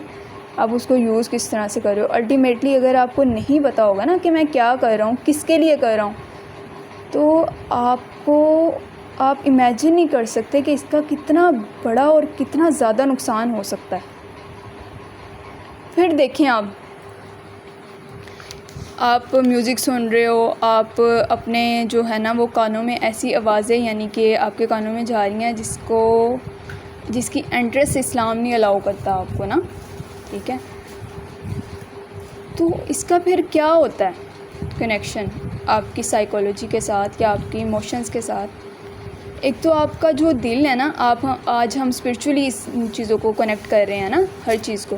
آپ اس کو یوز کس طرح سے کر رہے ہو. الٹیمیٹلی اگر آپ کو نہیں پتا ہوگا نا کہ میں کیا کر رہا ہوں، کس کے لیے کر رہا ہوں، تو آپ امیجن نہیں کر سکتے کہ اس کا کتنا بڑا اور کتنا زیادہ نقصان ہو سکتا ہے. پھر دیکھیں، آپ میوزک سن رہے ہو، آپ اپنے جو ہے نا وہ کانوں میں ایسی آوازیں یعنی کہ آپ کے کانوں میں جا رہی ہیں جس کی انٹرسٹ اسلام نہیں الاؤ کرتا آپ کو نا. ٹھیک ہے. تو اس کا پھر کیا ہوتا ہے کنیکشن آپ کی سائیکالوجی کے ساتھ یا آپ کی ایموشنز کے ساتھ. ایک تو آپ کا جو دل ہے نا، آج ہم اسپرچولی اس چیزوں کو کنیکٹ کر رہے ہیں نا، ہر چیز کو،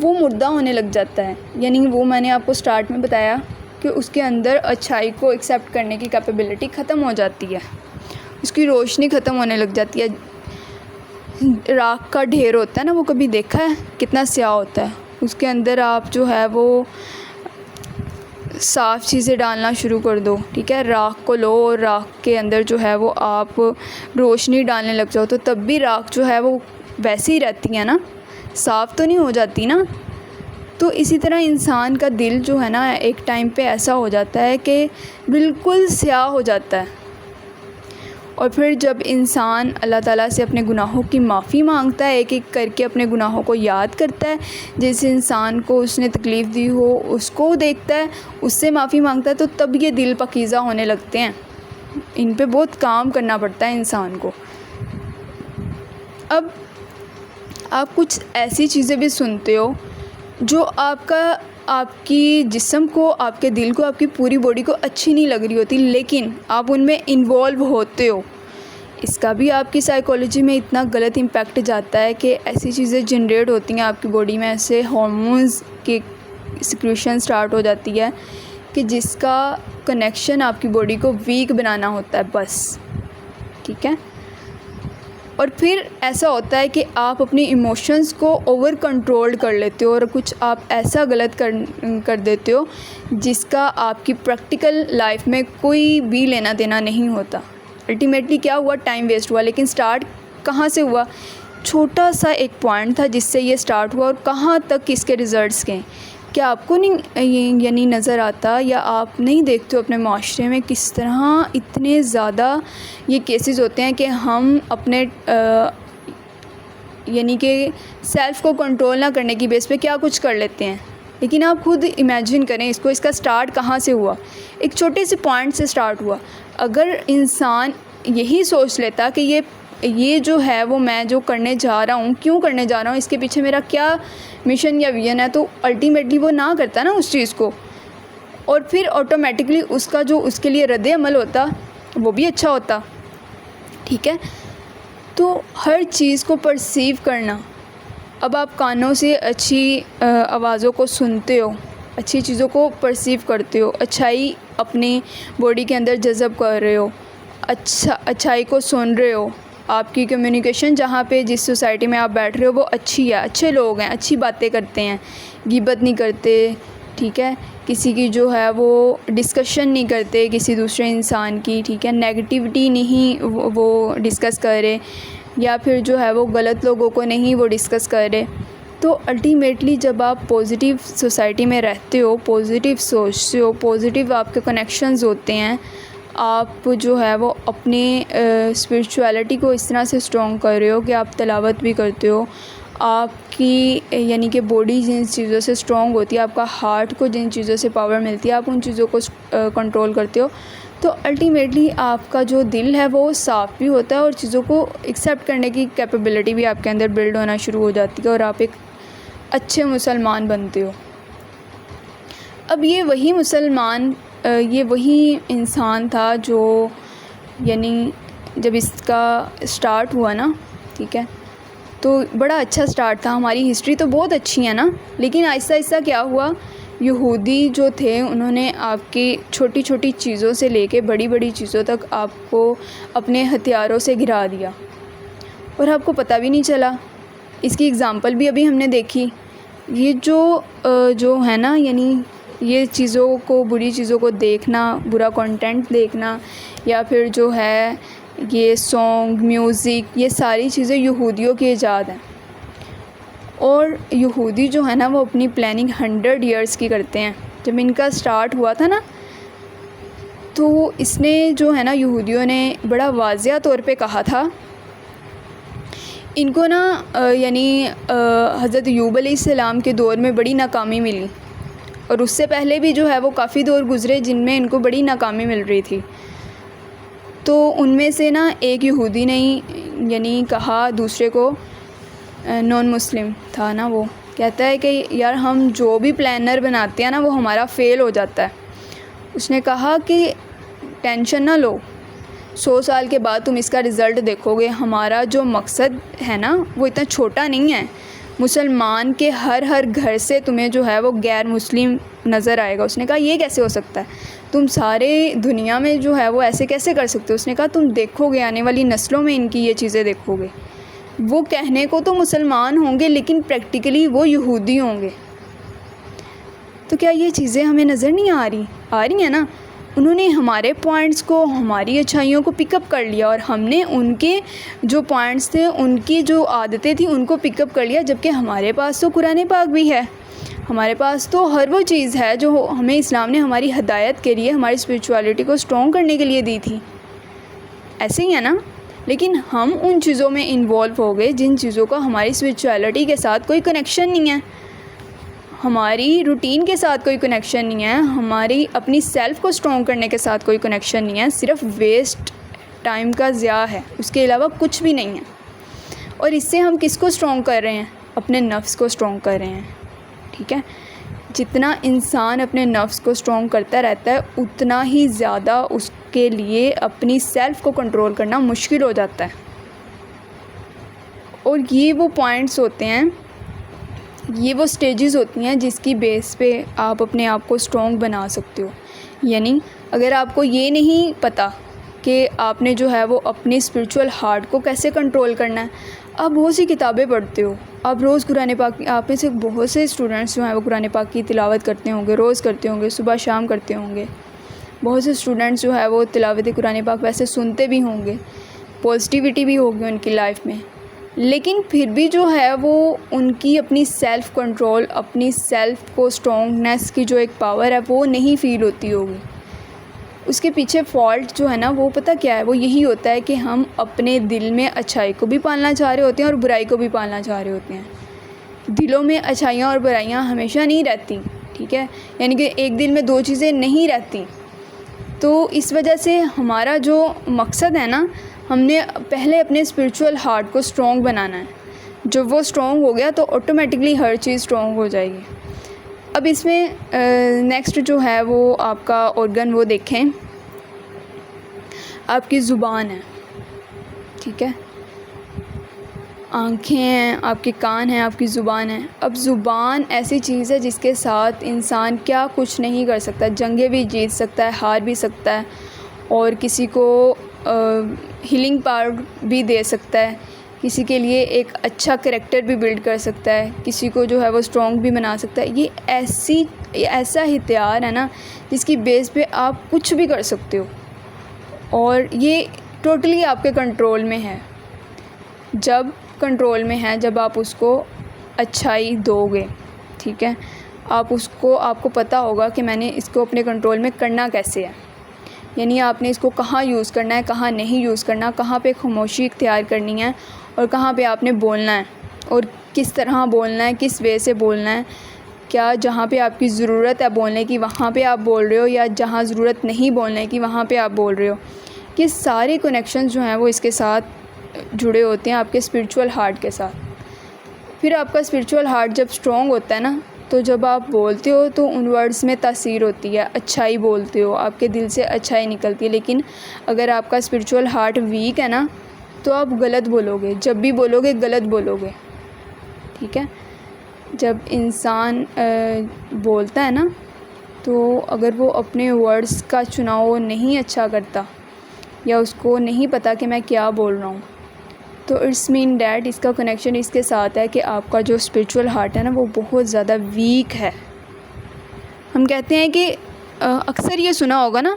وہ مردہ ہونے لگ جاتا ہے. یعنی وہ میں نے آپ کو سٹارٹ میں بتایا کہ اس کے اندر اچھائی کو ایکسیپٹ کرنے کی کیپیبلٹی ختم ہو جاتی ہے، اس کی روشنی ختم ہونے لگ جاتی ہے. راکھ کا ڈھیر ہوتا ہے نا، وہ کبھی دیکھا ہے کتنا سیاہ ہوتا ہے، اس کے اندر آپ جو ہے وہ صاف چیزیں ڈالنا شروع کر دو. ٹھیک ہے. راکھ کو لو اور راکھ کے اندر جو ہے وہ آپ روشنی ڈالنے لگ جاؤ، تو تب بھی راکھ جو ہے وہ ویسی ہی رہتی ہے نا، صاف تو نہیں ہو جاتی نا. تو اسی طرح انسان کا دل جو ہے نا ایک ٹائم پہ ایسا ہو جاتا ہے کہ بالکل سیاہ ہو جاتا ہے. اور پھر جب انسان اللہ تعالیٰ سے اپنے گناہوں کی معافی مانگتا ہے، ایک ایک کر کے اپنے گناہوں کو یاد کرتا ہے، جس انسان کو اس نے تکلیف دی ہو اس کو دیکھتا ہے، اس سے معافی مانگتا ہے، تو تب یہ دل پاکیزہ ہونے لگتے ہیں۔ ان پہ بہت کام کرنا پڑتا ہے انسان کو۔ اب آپ کچھ ایسی چیزیں بھی سنتے ہو جو آپ کی جسم کو، آپ کے دل کو، آپ کی پوری باڈی کو اچھی نہیں لگ رہی ہوتی، لیکن آپ ان میں انوالو ہوتے ہو۔ اس کا بھی آپ کی سائیکالوجی میں اتنا غلط امپیکٹ جاتا ہے کہ ایسی چیزیں جنریٹ ہوتی ہیں آپ کی باڈی میں، ایسے ہارمونز کی سیکریشن سٹارٹ ہو جاتی ہے کہ جس کا کنیکشن آپ کی باڈی کو ویک بنانا ہوتا ہے بس، ٹھیک ہے۔ اور پھر ایسا ہوتا ہے کہ آپ اپنی ایموشنز کو اوور کنٹرول کر لیتے ہو اور کچھ آپ ایسا غلط کر دیتے ہو جس کا آپ کی پریکٹیکل لائف میں کوئی بھی لینا دینا نہیں ہوتا۔ الٹیمیٹلی کیا ہوا؟ ٹائم ویسٹ ہوا۔ لیکن سٹارٹ کہاں سے ہوا؟ چھوٹا سا ایک پوائنٹ تھا جس سے یہ سٹارٹ ہوا، اور کہاں تک اس کے ریزلٹس گئے کیا آپ کو نہیں یعنی نظر آتا، یا آپ نہیں دیکھتے ہو اپنے معاشرے میں کس طرح اتنے زیادہ یہ کیسز ہوتے ہیں کہ ہم اپنے یعنی کہ سیلف کو کنٹرول نہ کرنے کی بیس پہ کیا کچھ کر لیتے ہیں۔ لیکن آپ خود امیجن کریں اس کو، اس کا سٹارٹ کہاں سے ہوا؟ ایک چھوٹے سے پوائنٹ سے سٹارٹ ہوا۔ اگر انسان یہی سوچ لیتا کہ یہ جو ہے وہ میں جو کرنے جا رہا ہوں، کیوں کرنے جا رہا ہوں، اس کے پیچھے میرا کیا مشن یا ویژن ہے، تو الٹیمیٹلی وہ نہ کرتا نا اس چیز کو، اور پھر آٹومیٹکلی اس کا جو اس کے لیے رد عمل ہوتا وہ بھی اچھا ہوتا، ٹھیک ہے۔ تو ہر چیز کو پرسیو کرنا، اب آپ کانوں سے اچھی آوازوں کو سنتے ہو، اچھی چیزوں کو پرسیو کرتے ہو، اچھائی اپنی باڈی کے اندر جذب کر رہے ہو، اچھائی کو سن رہے ہو، آپ کی کمیونیکیشن جہاں پہ جس سوسائٹی میں آپ بیٹھ رہے ہو وہ اچھی ہے، اچھے لوگ ہیں، اچھی باتیں کرتے ہیں، غیبت نہیں کرتے، ٹھیک ہے، کسی کی جو ہے وہ ڈسکشن نہیں کرتے کسی دوسرے انسان کی، ٹھیک ہے، نیگیٹیوٹی نہیں وہ ڈسکس کر رہے، یا پھر جو ہے وہ غلط لوگوں کو نہیں وہ ڈسکس کر رہے۔ تو الٹیمیٹلی جب آپ پازیٹیو سوسائٹی میں رہتے ہو، پازیٹیو سوچتے ہو، پازیٹیو آپ کے کنیکشنز ہوتے ہیں، آپ جو ہے وہ اپنی اسپرچویلٹی کو اس طرح سے اسٹرانگ کر رہے ہو کہ آپ تلاوت بھی کرتے ہو، آپ کی یعنی کہ باڈی جن چیزوں سے اسٹرانگ ہوتی ہے، آپ کا ہارٹ کو جن چیزوں سے پاور ملتی ہے، آپ ان چیزوں کو کنٹرول کرتے ہو، تو الٹیمیٹلی آپ کا جو دل ہے وہ صاف بھی ہوتا ہے، اور چیزوں کو ایکسیپٹ کرنے کی کیپیبلٹی بھی آپ کے اندر بلڈ ہونا شروع ہو جاتی ہے، اور آپ ایک اچھے مسلمان بنتے ہو۔ اب یہ وہی انسان تھا جو یعنی جب اس کا سٹارٹ ہوا نا، ٹھیک ہے، تو بڑا اچھا سٹارٹ تھا، ہماری ہسٹری تو بہت اچھی ہے نا، لیکن آہستہ آہستہ کیا ہوا، یہودی جو تھے انہوں نے آپ کی چھوٹی چھوٹی چیزوں سے لے کے بڑی بڑی چیزوں تک آپ کو اپنے ہتھیاروں سے گرا دیا، اور آپ کو پتہ بھی نہیں چلا۔ اس کی اگزامپل بھی ابھی ہم نے دیکھی۔ یہ جو ہے نا، یعنی یہ چیزوں کو، بری چیزوں کو دیکھنا، برا کنٹینٹ دیکھنا، یا پھر جو ہے یہ سانگ، میوزک، یہ ساری چیزیں یہودیوں کی ایجاد ہیں، اور یہودی جو ہے نا وہ اپنی پلاننگ 100 ایئرس کی کرتے ہیں۔ جب ان کا سٹارٹ ہوا تھا نا، تو اس نے جو ہے نا یہودیوں نے بڑا واضح طور پہ کہا تھا، ان کو نا یعنی حضرت ایوب علیہ السلام کے دور میں بڑی ناکامی ملی، اور اس سے پہلے بھی جو ہے وہ کافی دور گزرے جن میں ان کو بڑی ناکامی مل رہی تھی۔ تو ان میں سے نا ایک یہودی نے یعنی کہا دوسرے کو، نان مسلم تھا نا، وہ کہتا ہے کہ یار ہم جو بھی پلانر بناتے ہیں نا وہ ہمارا فیل ہو جاتا ہے۔ اس نے کہا کہ ٹینشن نہ لو، 100 سال کے بعد تم اس کا رزلٹ دیکھو گے، ہمارا جو مقصد ہے نا وہ اتنا چھوٹا نہیں ہے، مسلمان کے ہر گھر سے تمہیں جو ہے وہ غیر مسلم نظر آئے گا۔ اس نے کہا یہ کیسے ہو سکتا ہے، تم سارے دنیا میں جو ہے وہ ایسے کیسے کر سکتے ہو؟ اس نے کہا تم دیکھو گے، آنے والی نسلوں میں ان کی یہ چیزیں دیکھو گے، وہ کہنے کو تو مسلمان ہوں گے لیکن پریکٹیکلی وہ یہودی ہوں گے۔ تو کیا یہ چیزیں ہمیں نظر نہیں آ رہی ہیں نا؟ انہوں نے ہمارے پوائنٹس کو، ہماری اچھائیوں کو پک اپ کر لیا، اور ہم نے ان کے جو پوائنٹس تھے، ان کی جو عادتیں تھیں، ان کو پک اپ کر لیا، جبکہ ہمارے پاس تو قرآن پاک بھی ہے، ہمارے پاس تو ہر وہ چیز ہے جو ہمیں اسلام نے ہماری ہدایت کے لیے، ہماری اسپرچویلٹی کو اسٹرانگ کرنے کے لیے دی تھی۔ ایسے ہی ہے نا. لیکن ہم ان چیزوں میں انوالو ہو گئے جن چیزوں کا ہماری اسپرچویلٹی کے ساتھ کوئی کنیکشن نہیں ہے, ہماری روٹین کے ساتھ کوئی کنیکشن نہیں ہے, ہماری اپنی سیلف کو اسٹرانگ کرنے کے ساتھ کوئی کنیکشن نہیں ہے, صرف ویسٹ ٹائم کا ضیاع ہے, اس کے علاوہ کچھ بھی نہیں ہے. اور اس سے ہم کس کو اسٹرانگ کر رہے ہیں؟ اپنے نفس کو اسٹرانگ کر رہے ہیں. ٹھیک ہے, جتنا انسان اپنے نفس کو اسٹرانگ کرتا رہتا ہے اتنا ہی زیادہ اس کے لیے اپنی سیلف کو کنٹرول کرنا مشکل ہو جاتا ہے. اور یہ وہ پوائنٹس ہوتے ہیں, یہ وہ سٹیجز ہوتی ہیں جس کی بیس پہ آپ اپنے آپ کو اسٹرانگ بنا سکتے ہو. یعنی اگر آپ کو یہ نہیں پتہ کہ آپ نے جو ہے وہ اپنی اسپرچول ہارٹ کو کیسے کنٹرول کرنا ہے, آپ بہت سی کتابیں پڑھتے ہو, آپ روز قرآن پاک, آپ میں سے بہت سے اسٹوڈنٹس جو ہیں وہ قرآن پاک کی تلاوت کرتے ہوں گے, روز کرتے ہوں گے, صبح شام کرتے ہوں گے. بہت سے اسٹوڈنٹس جو ہے وہ تلاوت قرآن پاک ویسے سنتے بھی ہوں گے, پازیٹیوٹی بھی ہوگی ان کی لائف میں, لیکن پھر بھی جو ہے وہ ان کی اپنی سیلف کنٹرول, اپنی سیلف کو اسٹرانگنیس کی جو ایک پاور ہے وہ نہیں فیل ہوتی ہوگی. اس کے پیچھے فالٹ جو ہے نا وہ پتہ کیا ہے, وہ یہی ہوتا ہے کہ ہم اپنے دل میں اچھائی کو بھی پالنا چاہ رہے ہوتے ہیں اور برائی کو بھی پالنا چاہ رہے ہوتے ہیں. دلوں میں اچھائیاں اور برائیاں ہمیشہ نہیں رہتی. ٹھیک ہے, یعنی کہ ایک دل میں دو چیزیں نہیں رہتی. تو اس وجہ سے ہمارا جو مقصد ہے نا, ہم نے پہلے اپنے اسپرچول ہارٹ کو اسٹرانگ بنانا ہے. جب وہ اسٹرانگ ہو گیا تو آٹومیٹکلی ہر چیز اسٹرانگ ہو جائے گی. اب اس میں نیکسٹ جو ہے وہ آپ کا آرگن, وہ دیکھیں آپ کی زبان ہے. ٹھیک ہے, آنکھیں ہیں, آپ کے کان ہیں, آپ کی زبان ہے. اب زبان ایسی چیز ہے جس کے ساتھ انسان کیا کچھ نہیں کر سکتا, جنگیں بھی جیت سکتا ہے, ہار بھی سکتا ہے, اور کسی کو ہیلنگ پاور بھی دے سکتا ہے, کسی کے لیے ایک اچھا کریکٹر بھی بلڈ کر سکتا ہے, کسی کو جو ہے وہ اسٹرانگ بھی بنا سکتا ہے. یہ ایسا ہتھیار ہے نا جس کی بیس پہ آپ کچھ بھی کر سکتے ہو, اور یہ ٹوٹلی آپ کے کنٹرول میں ہے. جب کنٹرول میں ہے, جب آپ اس کو اچھائی دو گے. ٹھیک ہے, آپ کو پتہ ہوگا کہ میں نے اس کو اپنے کنٹرول میں کرنا کیسے ہے. یعنی آپ نے اس کو کہاں یوز کرنا ہے, کہاں نہیں یوز کرنا, کہاں پہ خاموشی اختیار کرنی ہے اور کہاں پہ آپ نے بولنا ہے, اور کس طرح بولنا ہے, کس وے سے بولنا ہے. کیا جہاں پہ آپ کی ضرورت ہے بولنے کی وہاں پہ آپ بول رہے ہو, یا جہاں ضرورت نہیں بولنے کی وہاں پہ آپ بول رہے ہو. یہ سارے کنیکشنز جو ہیں وہ اس کے ساتھ جڑے ہوتے ہیں, آپ کے اسپرچول ہارٹ کے ساتھ. پھر آپ کا اسپرچول ہارٹ جب اسٹرانگ ہوتا ہے نا, تو جب آپ بولتے ہو تو ان ورڈز میں تاثیر ہوتی ہے, اچھائی بولتے ہو, آپ کے دل سے اچھائی نکلتی ہے. لیکن اگر آپ کا اسپرچول ہارٹ ویک ہے نا تو آپ غلط بولو گے, جب بھی بولو گے غلط بولو گے. ٹھیک ہے, جب انسان بولتا ہے نا تو اگر وہ اپنے ورڈز کا چناؤ نہیں اچھا کرتا, یا اس کو نہیں پتہ کہ میں کیا بول رہا ہوں, تو اٹس مین ڈیٹ اس کا کنیکشن اس کے ساتھ ہے کہ آپ کا جو اسپرچول ہارٹ ہے نا وہ بہت زیادہ ویک ہے. ہم کہتے ہیں کہ اکثر یہ سنا ہوگا نا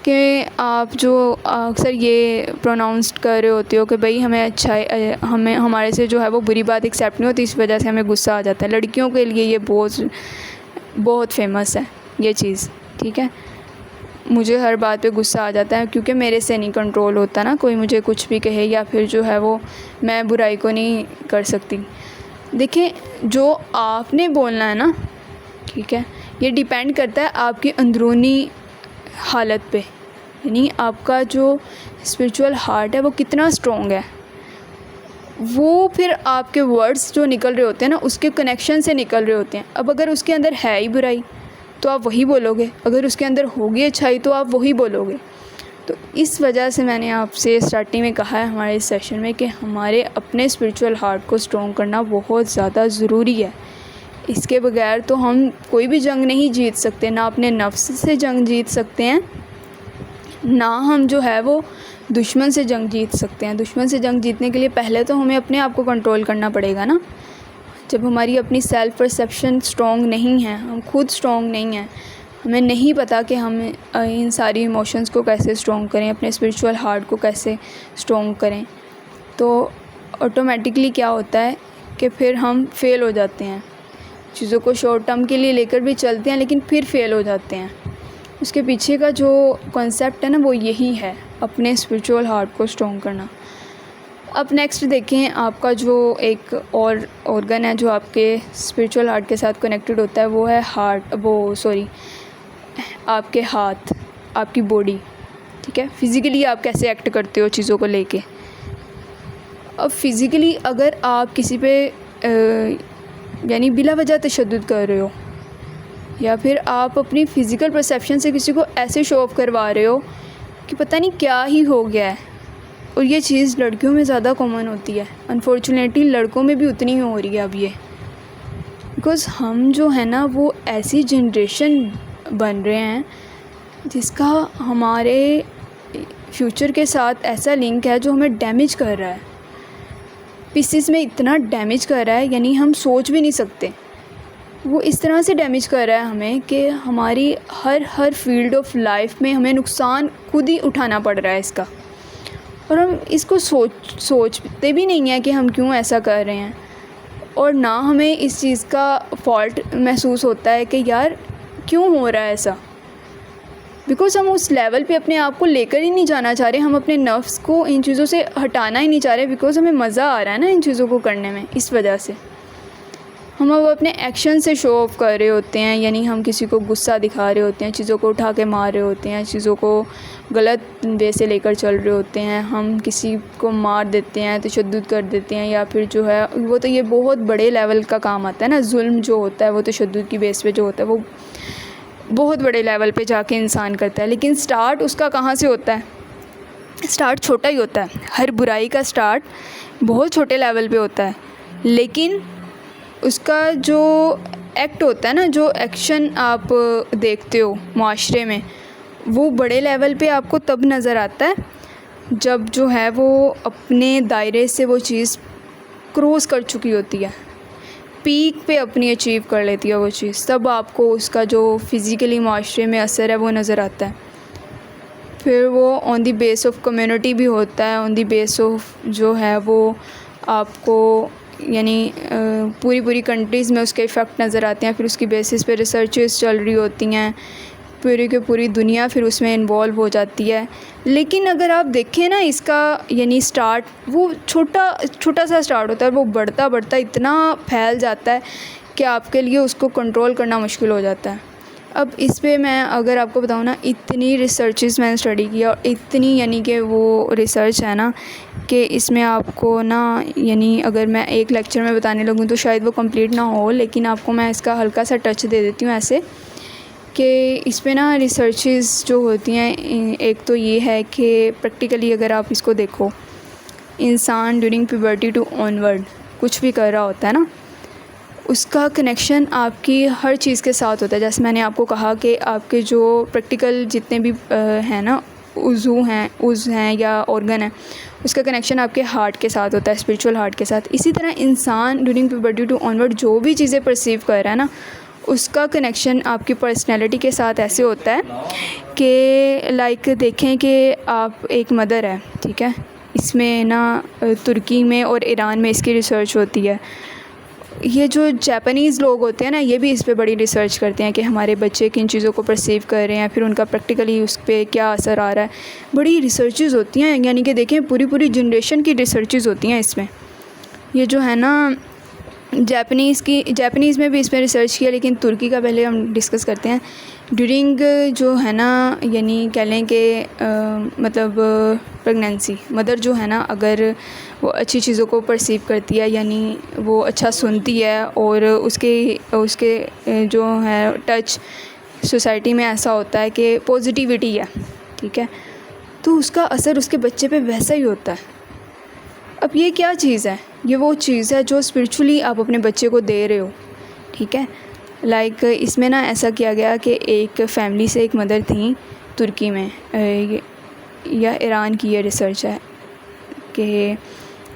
کہ آپ جو اکثر یہ پروناؤنسڈ کر رہے ہوتے ہو کہ بھئی ہمیں ہمارے سے جو ہے وہ بری بات ایکسیپٹ نہیں ہوتی, اس وجہ سے ہمیں غصہ آ جاتا ہے. لڑکیوں کے لیے یہ بہت فیمس ہے یہ چیز. ٹھیک ہے, مجھے ہر بات پہ غصہ آ جاتا ہے کیونکہ میرے سے نہیں کنٹرول ہوتا نا, کوئی مجھے کچھ بھی کہے یا پھر جو ہے وہ میں برائی کو نہیں کر سکتی. دیکھیں, جو آپ نے بولنا ہے نا, ٹھیک ہے, یہ ڈیپینڈ کرتا ہے آپ کی اندرونی حالت پہ. یعنی آپ کا جو اسپرچول ہارٹ ہے وہ کتنا اسٹرانگ ہے, وہ پھر آپ کے ورڈز جو نکل رہے ہوتے ہیں نا اس کے کنیکشن سے نکل رہے ہوتے ہیں. اب اگر اس کے اندر ہے ہی برائی تو آپ وہی بولو گے, اگر اس کے اندر ہوگی اچھائی تو آپ وہی بولو گے. تو اس وجہ سے میں نے آپ سے اسٹارٹنگ میں کہا ہے ہمارے اس سیشن میں کہ ہمارے اپنے اسپرچول ہارٹ کو اسٹرانگ کرنا بہت زیادہ ضروری ہے. اس کے بغیر تو ہم کوئی بھی جنگ نہیں جیت سکتے, نہ اپنے نفس سے جنگ جیت سکتے ہیں, نہ ہم جو ہے وہ دشمن سے جنگ جیت سکتے ہیں. دشمن سے جنگ جیتنے کے لیے پہلے تو ہمیں اپنے آپ کو کنٹرول کرنا پڑے گا نا. جب ہماری اپنی سیلف پرسیپشن اسٹرانگ نہیں ہے, ہم خود اسٹرانگ نہیں ہیں, ہمیں نہیں پتہ کہ ہم ان ساری ایموشنز کو کیسے اسٹرانگ کریں, اپنے اسپرچول ہارٹ کو کیسے اسٹرانگ کریں, تو آٹومیٹکلی کیا ہوتا ہے کہ پھر ہم فیل ہو جاتے ہیں. چیزوں کو شارٹ ٹرم کے لیے لے کر بھی چلتے ہیں لیکن پھر فیل ہو جاتے ہیں. اس کے پیچھے کا جو کانسیپٹ ہے نا وہ یہی ہے اپنے اسپریچول ہارٹ کو اسٹرانگ کرنا. اب نیکسٹ دیکھیں آپ کا جو ایک اور آرگن ہے جو آپ کے اسپریچول ہارٹ کے ساتھ کنیکٹڈ ہوتا ہے وہ ہے آپ کے ہاتھ، آپ کی باڈی. ٹھیک ہے، فزیکلی آپ کیسے ایکٹ کرتے ہو چیزوں کو لے کے. اب فزیکلی اگر آپ کسی پہ یعنی بلا وجہ تشدد کر رہے ہو، یا پھر آپ اپنی فزیکل پرسیپشن سے کسی کو ایسے شو آف کروا رہے ہو کہ پتہ نہیں کیا ہی ہو گیا ہے، اور یہ چیز لڑکیوں میں زیادہ کامن ہوتی ہے، انفارچونیٹلی لڑکوں میں بھی اتنی ہی ہو رہی ہے اب یہ، بیکاز ہم جو ہے نا وہ ایسی جنریشن بن رہے ہیں جس کا ہمارے فیوچر کے ساتھ ایسا لنک ہے جو ہمیں ڈیمیج کر رہا ہے، پیسز میں اتنا ڈیمیج کر رہا ہے یعنی ہم سوچ بھی نہیں سکتے. وہ اس طرح سے ڈیمیج کر رہا ہے ہمیں کہ ہماری ہر فیلڈ آف لائف میں ہمیں نقصان خود ہی اٹھانا پڑ رہا ہے اس کا، اور ہم اس کو سوچتے بھی نہیں ہیں کہ ہم کیوں ایسا کر رہے ہیں، اور نہ ہمیں اس چیز کا فالٹ محسوس ہوتا ہے کہ یار کیوں ہو رہا ہے ایسا، بیکاز ہم اس لیول پہ اپنے آپ کو لے کر ہی نہیں جانا چاہ رہے، ہم اپنے نفس کو ان چیزوں سے ہٹانا ہی نہیں چاہ رہے، بیکاز ہمیں مزہ آ رہا ہے نا ان چیزوں کو کرنے میں. اس وجہ سے ہم اب اپنے ایکشن سے شو آف کر رہے ہوتے ہیں، یعنی ہم کسی کو غصہ دکھا رہے ہوتے ہیں، چیزوں کو اٹھا کے مار رہے ہوتے ہیں، چیزوں کو غلط وے سے لے کر چل رہے ہوتے ہیں، ہم کسی کو مار دیتے ہیں، تشدد کر دیتے ہیں، یا پھر جو ہے وہ تو یہ بہت بڑے لیول کا کام آتا ہے نا، ظلم جو ہوتا ہے وہ تشدد کی بیس پہ جو ہوتا ہے وہ بہت بڑے لیول پہ جا کے انسان کرتا ہے. لیکن سٹارٹ اس کا کہاں سے ہوتا ہے؟ سٹارٹ چھوٹا ہی ہوتا ہے، ہر برائی کا سٹارٹ بہت چھوٹے لیول پہ ہوتا ہے، لیکن اس کا جو ایکٹ ہوتا ہے نا، جو ایکشن آپ دیکھتے ہو معاشرے میں، وہ بڑے لیول پہ آپ کو تب نظر آتا ہے جب جو ہے وہ اپنے دائرے سے وہ چیز کروس کر چکی ہوتی ہے، پیک پہ اپنی اچیو کر لیتی ہے وہ چیز، تب آپ کو اس کا جو فزیکلی معاشرے میں اثر ہے وہ نظر آتا ہے. پھر وہ آن دی بیس آف کمیونٹی بھی ہوتا ہے، آن دی بیس آف جو ہے وہ آپ کو یعنی پوری کنٹریز میں اس کے افیکٹ نظر آتے ہیں، پھر اس کی بیسس پہ ریسرچز چل رہی ہوتی ہیں، پوری دنیا پھر اس میں انوالو ہو جاتی ہے. لیکن اگر آپ دیکھیں نا اس کا یعنی سٹارٹ وہ چھوٹا سا سٹارٹ ہوتا ہے، وہ بڑھتا اتنا پھیل جاتا ہے کہ آپ کے لیے اس کو کنٹرول کرنا مشکل ہو جاتا ہے. اب اس پہ میں اگر آپ کو بتاؤں نا، اتنی ریسرچز میں نے اسٹڈی کیا، اور اتنی یعنی کہ وہ ریسرچ ہے نا کہ اس میں آپ کو نا یعنی اگر میں ایک لیکچر میں بتانے لگوں تو شاید وہ کمپلیٹ نہ ہو، لیکن آپ کو میں اس کا ہلکا سا ٹچ دے دیتی ہوں ایسے کہ اس پہ نا ریسرچز جو ہوتی ہیں، ایک تو یہ ہے کہ پریکٹیکلی اگر آپ اس کو دیکھو، انسان ڈیورنگ پیوبرٹی ٹو آنورڈ کچھ بھی کر رہا ہوتا ہے نا، اس کا کنیکشن آپ کی ہر چیز کے ساتھ ہوتا ہے. جیسے میں نے آپ کو کہا کہ آپ کے جو پریکٹیکل جتنے بھی ہیں نا عضو ہیں یا آرگن ہیں، اس کا کنیکشن آپ کے ہارٹ کے ساتھ ہوتا ہے، اسپریچول ہارٹ کے ساتھ. اسی طرح انسان ڈیورنگ پیوبرٹی ٹو آنورڈ جو بھی چیزیں پرسیو کر رہا ہے نا، اس کا کنیکشن آپ کی پرسنالٹی کے ساتھ ایسے ہوتا ہے کہ لائک دیکھیں کہ آپ ایک مدر ہے، ٹھیک ہے، اس میں نا ترکی میں اور ایران میں اس کی ریسرچ ہوتی ہے. یہ جو جاپانیز لوگ ہوتے ہیں نا، یہ بھی اس پہ بڑی ریسرچ کرتے ہیں کہ ہمارے بچے کن چیزوں کو پرسیو کر رہے ہیں، پھر ان کا پریکٹیکلی اس پہ کیا اثر آ رہا ہے. بڑی ریسرچز ہوتی ہیں، یعنی کہ دیکھیں پوری جنریشن کی ریسرچز ہوتی ہیں اس میں. یہ جو ہے نا جاپانیز میں بھی اس میں ریسرچ کیا، لیکن ترکی کا پہلے ہم ڈسکس کرتے ہیں. ڈیورنگ جو ہے نا یعنی کہہ لیں کہ مطلب پریگنینسی، مدر جو ہے نا اگر وہ اچھی چیزوں کو پرسیو کرتی ہے، یعنی وہ اچھا سنتی ہے، اور اس کے جو ہے ٹچ سوسائٹی میں ایسا ہوتا ہے کہ پازیٹیوٹی ہے، ٹھیک ہے، تو اس کا اثر اس کے بچے پہ ویسا ہی ہوتا ہے. اب یہ کیا چیز ہے؟ یہ وہ چیز ہے جو اسپرچولی آپ اپنے بچے کو دے رہے ہو، ٹھیک ہے. لائک اس میں نا ایسا کیا گیا کہ ایک فیملی سے ایک مدر تھیں ترکی میں، یا ایران کی یہ ریسرچ ہے کہ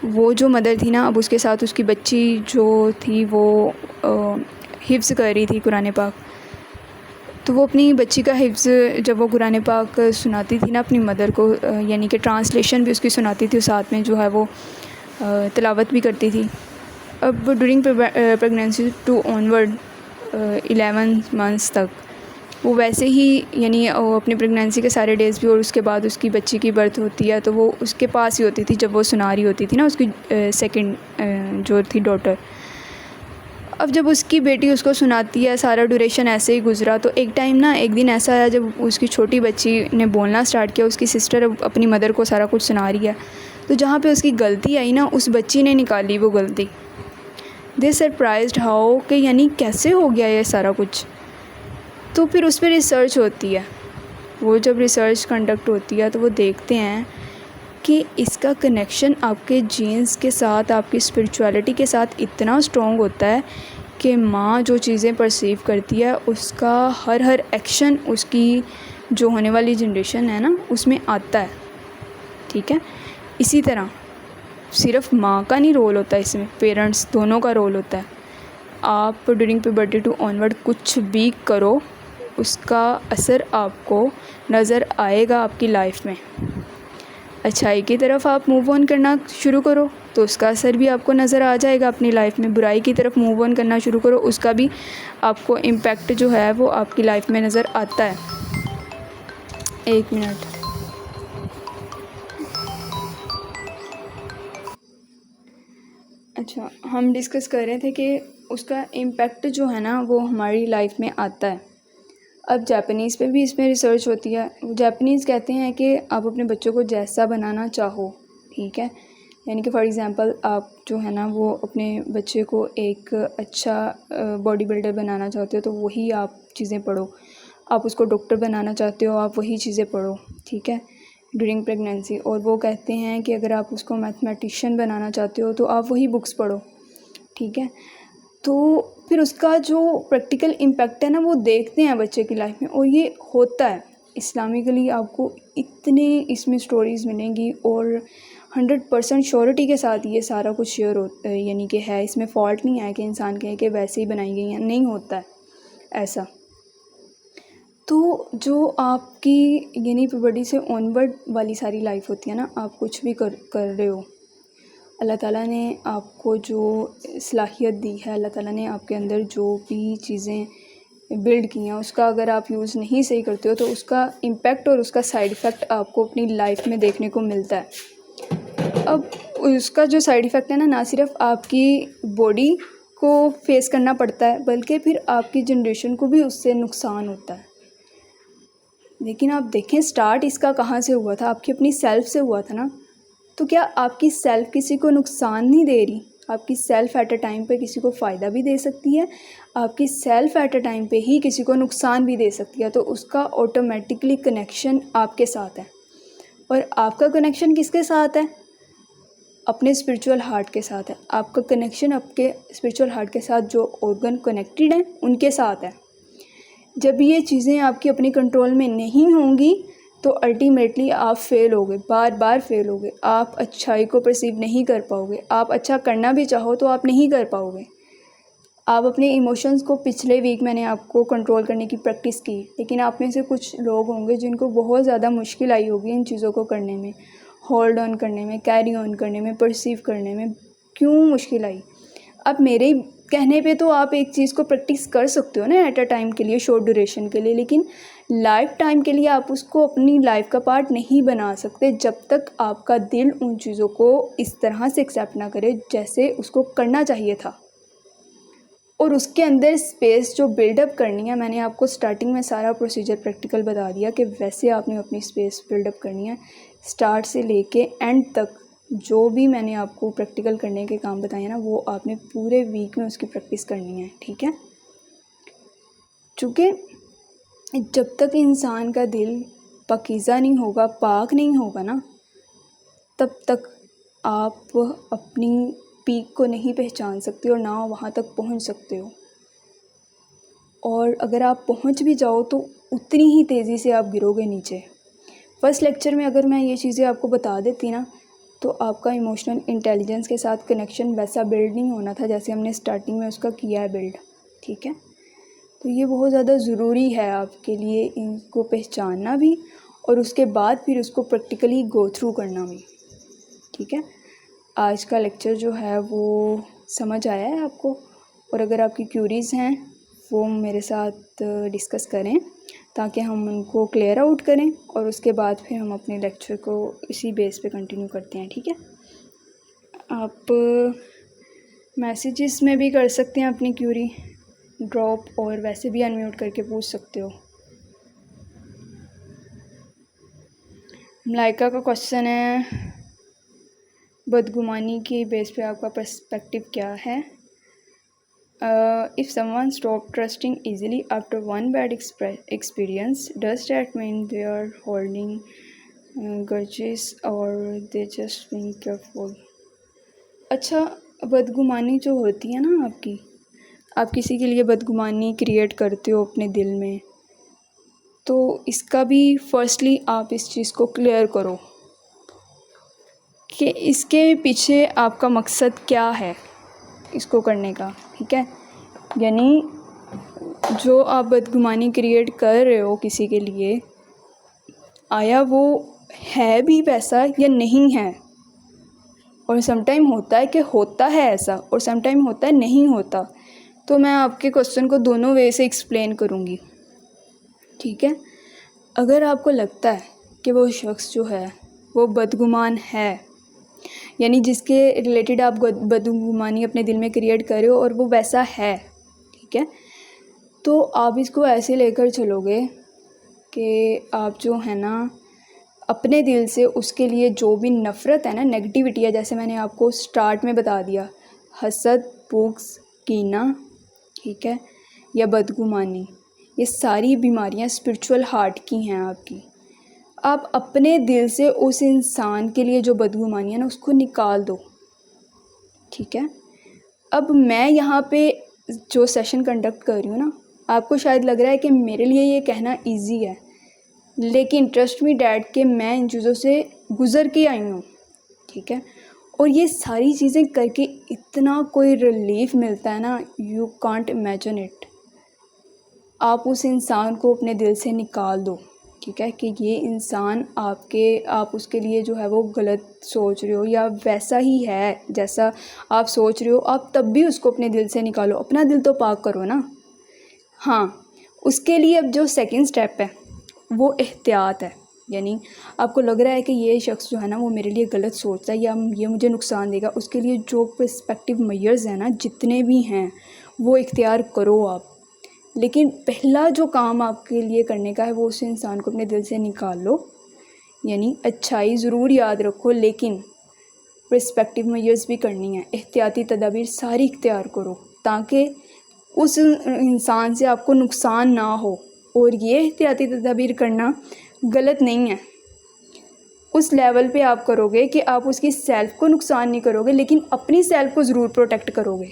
وہ جو مدر تھی نا، اب اس کے ساتھ اس کی بچی جو تھی وہ حفظ کر رہی تھی قرآن پاک. تو وہ اپنی بچی کا حفظ جب وہ قرآن پاک سناتی تھی نا اپنی مدر کو، یعنی کہ ٹرانسلیشن بھی اس کی سناتی تھی، ساتھ میں جو ہے وہ تلاوت بھی کرتی تھی. اب during pregnancy to onward 11 months تک وہ ویسے ہی یعنی اپنی پریگنینسی کے سارے ڈیز بھی، اور اس کے بعد اس کی بچی کی برتھ ہوتی ہے تو وہ اس کے پاس ہی ہوتی تھی جب وہ سنا رہی ہوتی تھی نا اس کی سیکنڈ جو تھی ڈاٹر. اب جب اس کی بیٹی اس کو سناتی ہے، سارا ڈیوریشن ایسے ہی گزرا، تو ایک دن ایسا آیا جب اس کی چھوٹی بچی نے بولنا سٹارٹ کیا، اس کی سسٹر اپنی مدر کو سارا کچھ سنا رہی ہے، تو جہاں پہ اس کی غلطی آئی نا، اس بچی نے نکالی وہ غلطی. دے سرپرائزڈ ہاؤ کہ یعنی کیسے ہو گیا یہ سارا کچھ. تو پھر اس پہ ریسرچ ہوتی ہے. وہ جب ریسرچ کنڈکٹ ہوتی ہے تو وہ دیکھتے ہیں کہ اس کا کنیکشن آپ کے جینز کے ساتھ، آپ کی اسپرچویلٹی کے ساتھ اتنا اسٹرانگ ہوتا ہے کہ ماں جو چیزیں پرسیو کرتی ہے اس کا ہر ایکشن اس کی جو ہونے والی جنریشن ہے نا اس میں آتا ہے. ٹھیک ہے. اسی طرح صرف ماں کا نہیں رول ہوتا ہے اس میں، پیرنٹس دونوں کا رول ہوتا ہے. آپ ڈیورنگ پیوبرٹی ٹو آنورڈ کچھ بھی کرو، اس کا اثر آپ کو نظر آئے گا آپ کی لائف میں. اچھائی کی طرف آپ موو آن کرنا شروع کرو تو اس کا اثر بھی آپ کو نظر آ جائے گا اپنی لائف میں. برائی کی طرف موو آن کرنا شروع کرو، اس کا بھی آپ کو امپیکٹ جو ہے وہ آپ کی لائف میں نظر آتا ہے. ایک منٹ. اچھا، ہم ڈسکس کر رہے تھے کہ اس کا امپیکٹ جو ہے نا وہ ہماری لائف میں آتا ہے. اب جاپنیز پہ بھی اس میں ریسرچ ہوتی ہے. جاپنیز کہتے ہیں کہ آپ اپنے بچوں کو جیسا بنانا چاہو، ٹھیک ہے، یعنی کہ فار ایگزامپل آپ جو ہے نا وہ اپنے بچے کو ایک اچھا باڈی بلڈر بنانا چاہتے ہو تو وہی آپ چیزیں پڑھو. آپ اس کو ڈاکٹر بنانا چاہتے ہو، آپ وہی چیزیں پڑھو. ٹھیک ہے، ڈیورنگ پریگنینسی. اور وہ کہتے ہیں کہ اگر آپ اس کو میتھمیٹیشین بنانا چاہتے ہو تو آپ وہی بکس پڑھو. ٹھیک ہے. تو پھر اس کا جو پریکٹیکل امپیکٹ ہے نا وہ دیکھتے ہیں بچے کی لائف میں، اور یہ ہوتا ہے. اسلامکلی آپ کو اتنے اس میں سٹوریز ملیں گی، اور 100% شیورٹی کے ساتھ یہ سارا کچھ شیئر یعنی کہ ہے. اس میں فالٹ نہیں ہے کہ انسان کہے کہ ویسے ہی بنائی گئی ہیں، نہیں ہوتا ہے ایسا. تو جو آپ کی یعنی پیوبرٹی سے آنورڈ والی ساری لائف ہوتی ہے نا، آپ کچھ بھی کر رہے ہو، اللہ تعالیٰ نے آپ کو جو صلاحیت دی ہے، اللہ تعالیٰ نے آپ کے اندر جو بھی چیزیں بلڈ کی ہیں، اس کا اگر آپ یوز نہیں صحیح کرتے ہو تو اس کا امپیکٹ اور اس کا سائیڈ افیکٹ آپ کو اپنی لائف میں دیکھنے کو ملتا ہے. اب اس کا جو سائیڈ افیکٹ ہے نا، نہ صرف آپ کی باڈی کو فیس کرنا پڑتا ہے بلکہ پھر آپ کی جنریشن کو بھی اس سے نقصان ہوتا ہے. لیکن آپ دیکھیں سٹارٹ اس کا کہاں سے ہوا تھا، آپ کی اپنی سیلف سے ہوا تھا نا. تو کیا آپ کی سیلف کسی کو نقصان نہیں دے رہی؟ آپ کی سیلف ایٹ اے ٹائم پہ کسی کو فائدہ بھی دے سکتی ہے، آپ کی سیلف ایٹ اے ٹائم پہ ہی کسی کو نقصان بھی دے سکتی ہے. تو اس کا آٹومیٹکلی کنیکشن آپ کے ساتھ ہے. اور آپ کا کنیکشن کس کے ساتھ ہے؟ اپنے اسپرچول ہارٹ کے ساتھ ہے. آپ کا کنیکشن آپ کے اسپرچول ہارٹ کے ساتھ جو آرگن کنیکٹڈ ہیں ان کے ساتھ ہے. جب یہ چیزیں آپ کی اپنی کنٹرول میں نہیں ہوں گی تو الٹیمیٹلی آپ فیل ہوگے، بار بار فیل ہوگے. آپ اچھائی کو پرسیو نہیں کر پاؤ گے. آپ اچھا کرنا بھی چاہو تو آپ نہیں کر پاؤ گے. آپ اپنے ایموشنز کو پچھلے ویک میں نے آپ کو کنٹرول کرنے کی پریکٹس کی، لیکن آپ میں سے کچھ لوگ ہوں گے جن کو بہت زیادہ مشکل آئی ہوگی ان چیزوں کو کرنے میں، ہولڈ آن کرنے میں، کیری آن کرنے میں، پرسیو کرنے میں. کیوں مشکل آئی؟ اب میرے کہنے پہ تو آپ ایک چیز کو پریکٹس کر سکتے ہو نا ایٹ اے ٹائم کے لیے، شارٹ ڈیوریشن کے لیے، لیکن لائف ٹائم کے لیے آپ اس کو اپنی لائف کا پارٹ نہیں بنا سکتے جب تک آپ کا دل ان چیزوں کو اس طرح سے ایکسیپٹ نہ کرے جیسے اس کو کرنا چاہیے تھا. اور اس کے اندر اسپیس جو بلڈ اپ کرنی ہے، میں نے آپ کو سٹارٹنگ میں سارا پروسیجر پریکٹیکل بتا دیا کہ ویسے آپ نے اپنی اسپیس بلڈ اپ کرنی ہے. سٹارٹ سے لے کے اینڈ تک جو بھی میں نے آپ کو پریکٹیکل کرنے کے کام بتائے ہیں نا، وہ آپ نے پورے ویک میں اس کی پریکٹس کرنی ہے. ٹھیک ہے. چونکہ جب تک انسان کا دل پاکیزہ نہیں ہوگا، پاک نہیں ہوگا نا، تب تک آپ اپنی پیک کو نہیں پہچان سکتے اور نہ وہاں تک پہنچ سکتے ہو. اور اگر آپ پہنچ بھی جاؤ تو اتنی ہی تیزی سے آپ گرو گے نیچے. فرسٹ لیکچر میں اگر میں یہ چیزیں آپ کو بتا دیتی نا تو آپ کا ایموشنل انٹیلیجنس کے ساتھ کنیکشن ویسا بلڈ نہیں ہونا تھا جیسے ہم نے سٹارٹنگ میں اس کا کیا ہے بلڈ. ٹھیک ہے. تو یہ بہت زیادہ ضروری ہے آپ کے لیے ان کو پہچاننا بھی، اور اس کے بعد پھر اس کو پریکٹیکلی گو تھرو کرنا بھی. ٹھیک ہے. آج کا لیکچر جو ہے وہ سمجھ آیا ہے آپ کو؟ اور اگر آپ کی کیوریز ہیں وہ میرے ساتھ ڈسکس کریں تاکہ ہم ان کو کلیئر آؤٹ کریں، اور اس کے بعد پھر ہم اپنے لیکچر کو اسی بیس پہ کنٹینیو کرتے ہیں. ٹھیک ہے، آپ میسیجز میں بھی کر سکتے ہیں اپنی کیوری ڈراپ، اور ویسے بھی انمیوٹ کر کے پوچھ سکتے ہو. ملائکہ کا کوشچن ہے بدگمانی کی بیس پہ آپ کا پرسپیکٹیو کیا ہے؟ If someone stopped trusting easily after one bad experience, does that mean they are holding grudges or they just being careful? اچھا، بدگمانی جو ہوتی ہے نا آپ کسی کے لیے بدگمانی کریٹ کرتے ہو اپنے دل میں، تو اس کا بھی فرسٹلی آپ اس چیز کو کلیئر کرو کہ اس کے پیچھے آپ کا مقصد کیا ہے اس کو کرنے کا. ٹھیک ہے، یعنی جو آپ بدگمانی کریٹ کر رہے ہو کسی کے لیے، آیا وہ ہے بھی ویسا یا نہیں ہے. اور سم ٹائم ہوتا ہے کہ ہوتا ہے ایسا، اور سم ٹائم ہوتا ہے نہیں ہوتا. تو میں آپ کے کوسچن کو دونوں وے سے ایکسپلین کروں گی. ٹھیک ہے، اگر آپ کو لگتا ہے کہ وہ شخص جو ہے وہ بدگمان ہے، یعنی جس کے ریلیٹڈ آپ بدگمانی اپنے دل میں کریٹ کر رہے ہو اور وہ ویسا ہے، ٹھیک ہے، تو آپ اس کو ایسے لے کر چلو گے کہ آپ جو ہے نا اپنے دل سے اس کے لیے جو بھی نفرت ہے نا، نیگیٹیوٹی ہے، جیسے میں نے آپ کو سٹارٹ میں بتا دیا، حسد، بغض، کینہ، ٹھیک ہے، یا بدگمانی، یہ ساری بیماریاں اسپرچول ہارٹ کی ہیں آپ کی. آپ اپنے دل سے اس انسان کے لیے جو بدگمانی ہے نا اس کو نکال دو. ٹھیک ہے، اب میں یہاں پہ جو سیشن کنڈکٹ کر رہی ہوں نا، آپ کو شاید لگ رہا ہے کہ میرے لیے یہ کہنا ایزی ہے، لیکن ٹرسٹ می ڈیڈ کہ میں ان چیزوں سے گزر کے آئی ہوں. ٹھیک ہے، اور یہ ساری چیزیں کر کے اتنا کوئی ریلیف ملتا ہے نا، یو کانٹ امیجن اٹ. آپ اس انسان کو اپنے دل سے نکال دو. ٹھیک ہے، کہ یہ انسان آپ اس کے لیے جو ہے وہ غلط سوچ رہے ہو یا ویسا ہی ہے جیسا آپ سوچ رہے ہو، آپ تب بھی اس کو اپنے دل سے نکالو. اپنا دل تو پاک کرو نا. ہاں، اس کے لیے اب جو سیکنڈ سٹیپ ہے وہ احتیاط ہے. یعنی آپ کو لگ رہا ہے کہ یہ شخص جو ہے نا وہ میرے لیے غلط سوچتا ہے یا یہ مجھے نقصان دے گا، اس کے لیے جو پرسپیکٹیو میئرز ہیں نا جتنے بھی ہیں وہ اختیار کرو آپ. لیکن پہلا جو کام آپ کے لیے کرنے کا ہے وہ اس انسان کو اپنے دل سے نکال لو. یعنی اچھائی ضرور یاد رکھو، لیکن پرسپیکٹیو میئرز بھی کرنی ہے، احتیاطی تدابیر ساری اختیار کرو تاکہ اس انسان سے آپ کو نقصان نہ ہو. اور یہ احتیاطی تدابیر کرنا غلط نہیں ہے، اس لیول پہ آپ کرو گے کہ آپ اس کی سیلف کو نقصان نہیں کرو گے، لیکن اپنی سیلف کو ضرور پروٹیکٹ کرو گے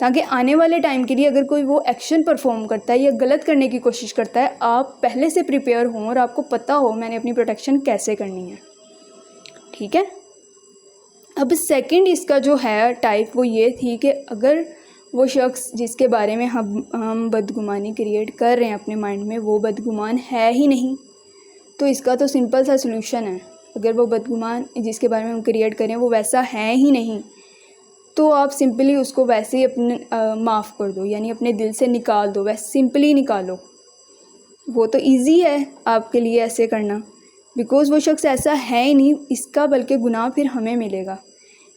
تاکہ آنے والے ٹائم کے لیے اگر کوئی وہ ایکشن پرفارم کرتا ہے یا غلط کرنے کی کوشش کرتا ہے، آپ پہلے سے پریپیئر ہوں اور آپ کو پتہ ہو میں نے اپنی پروٹیکشن کیسے کرنی ہے. ٹھیک ہے، اب سیکنڈ اس کا جو ہے ٹائپ وہ یہ تھی کہ اگر وہ شخص جس کے بارے میں ہم بدگمانی کریٹ کر رہے ہیں اپنے مائنڈ میں وہ بدگمان ہے ہی نہیں، تو اس کا تو سمپل سا سلوشن ہے. اگر وہ بدگمان جس کے بارے میں ہم کریٹ کریں وہ ویسا ہے ہی نہیں، تو آپ سمپلی اس کو ویسے ہی اپنے معاف کر دو، یعنی اپنے دل سے نکال دو، ویسے سمپلی نکالو. وہ تو ایزی ہے آپ کے لیے ایسے کرنا، بیکاز وہ شخص ایسا ہے ہی نہیں. اس کا بلکہ گناہ پھر ہمیں ملے گا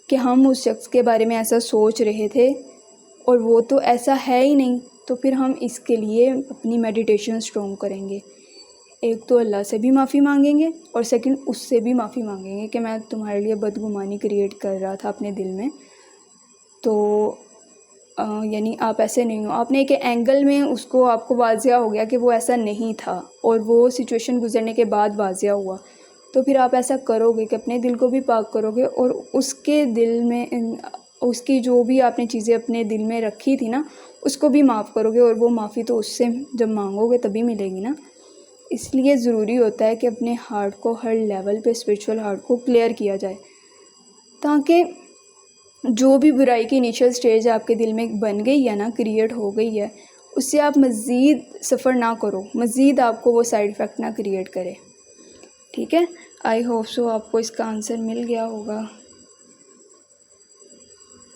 کہ ہم اس شخص کے بارے میں ایسا سوچ رہے تھے اور وہ تو ایسا ہے ہی نہیں. تو پھر ہم اس کے لیے اپنی میڈیٹیشن اسٹرانگ کریں گے. ایک تو اللہ سے بھی معافی مانگیں گے اور سیکنڈ اس سے بھی معافی مانگیں گے کہ میں تمہارے لیے بدگمانی کریٹ کر رہا تھا اپنے دل میں. تو یعنی آپ ایسے نہیں ہو. آپ نے ایک اینگل میں اس کو آپ کو واضح ہو گیا کہ وہ ایسا نہیں تھا اور وہ سچویشن گزرنے کے بعد واضح ہوا. تو پھر آپ ایسا کرو گے کہ اپنے دل کو بھی پاک کرو گے اور اس کے دل میں اس کی جو بھی آپ نے چیزیں اپنے دل میں رکھی تھی نا اس کو بھی معاف کرو گے. اور وہ معافی تو اس سے جب مانگو گے تبھی ملے گی نا. اس لیے ضروری ہوتا ہے کہ اپنے ہارٹ کو ہر لیول پہ اسپریچول ہارٹ کو کلیئر کیا جائے تاکہ جو بھی برائی کی انیشیل سٹیج آپ کے دل میں بن گئی ہے نا، کریٹ ہو گئی ہے، اس سے آپ مزید سفر نہ کرو، مزید آپ کو وہ سائیڈ افیکٹ نہ کریٹ کرے. ٹھیک ہے، آئی ہوپ سو آپ کو اس کا آنسر مل گیا ہوگا.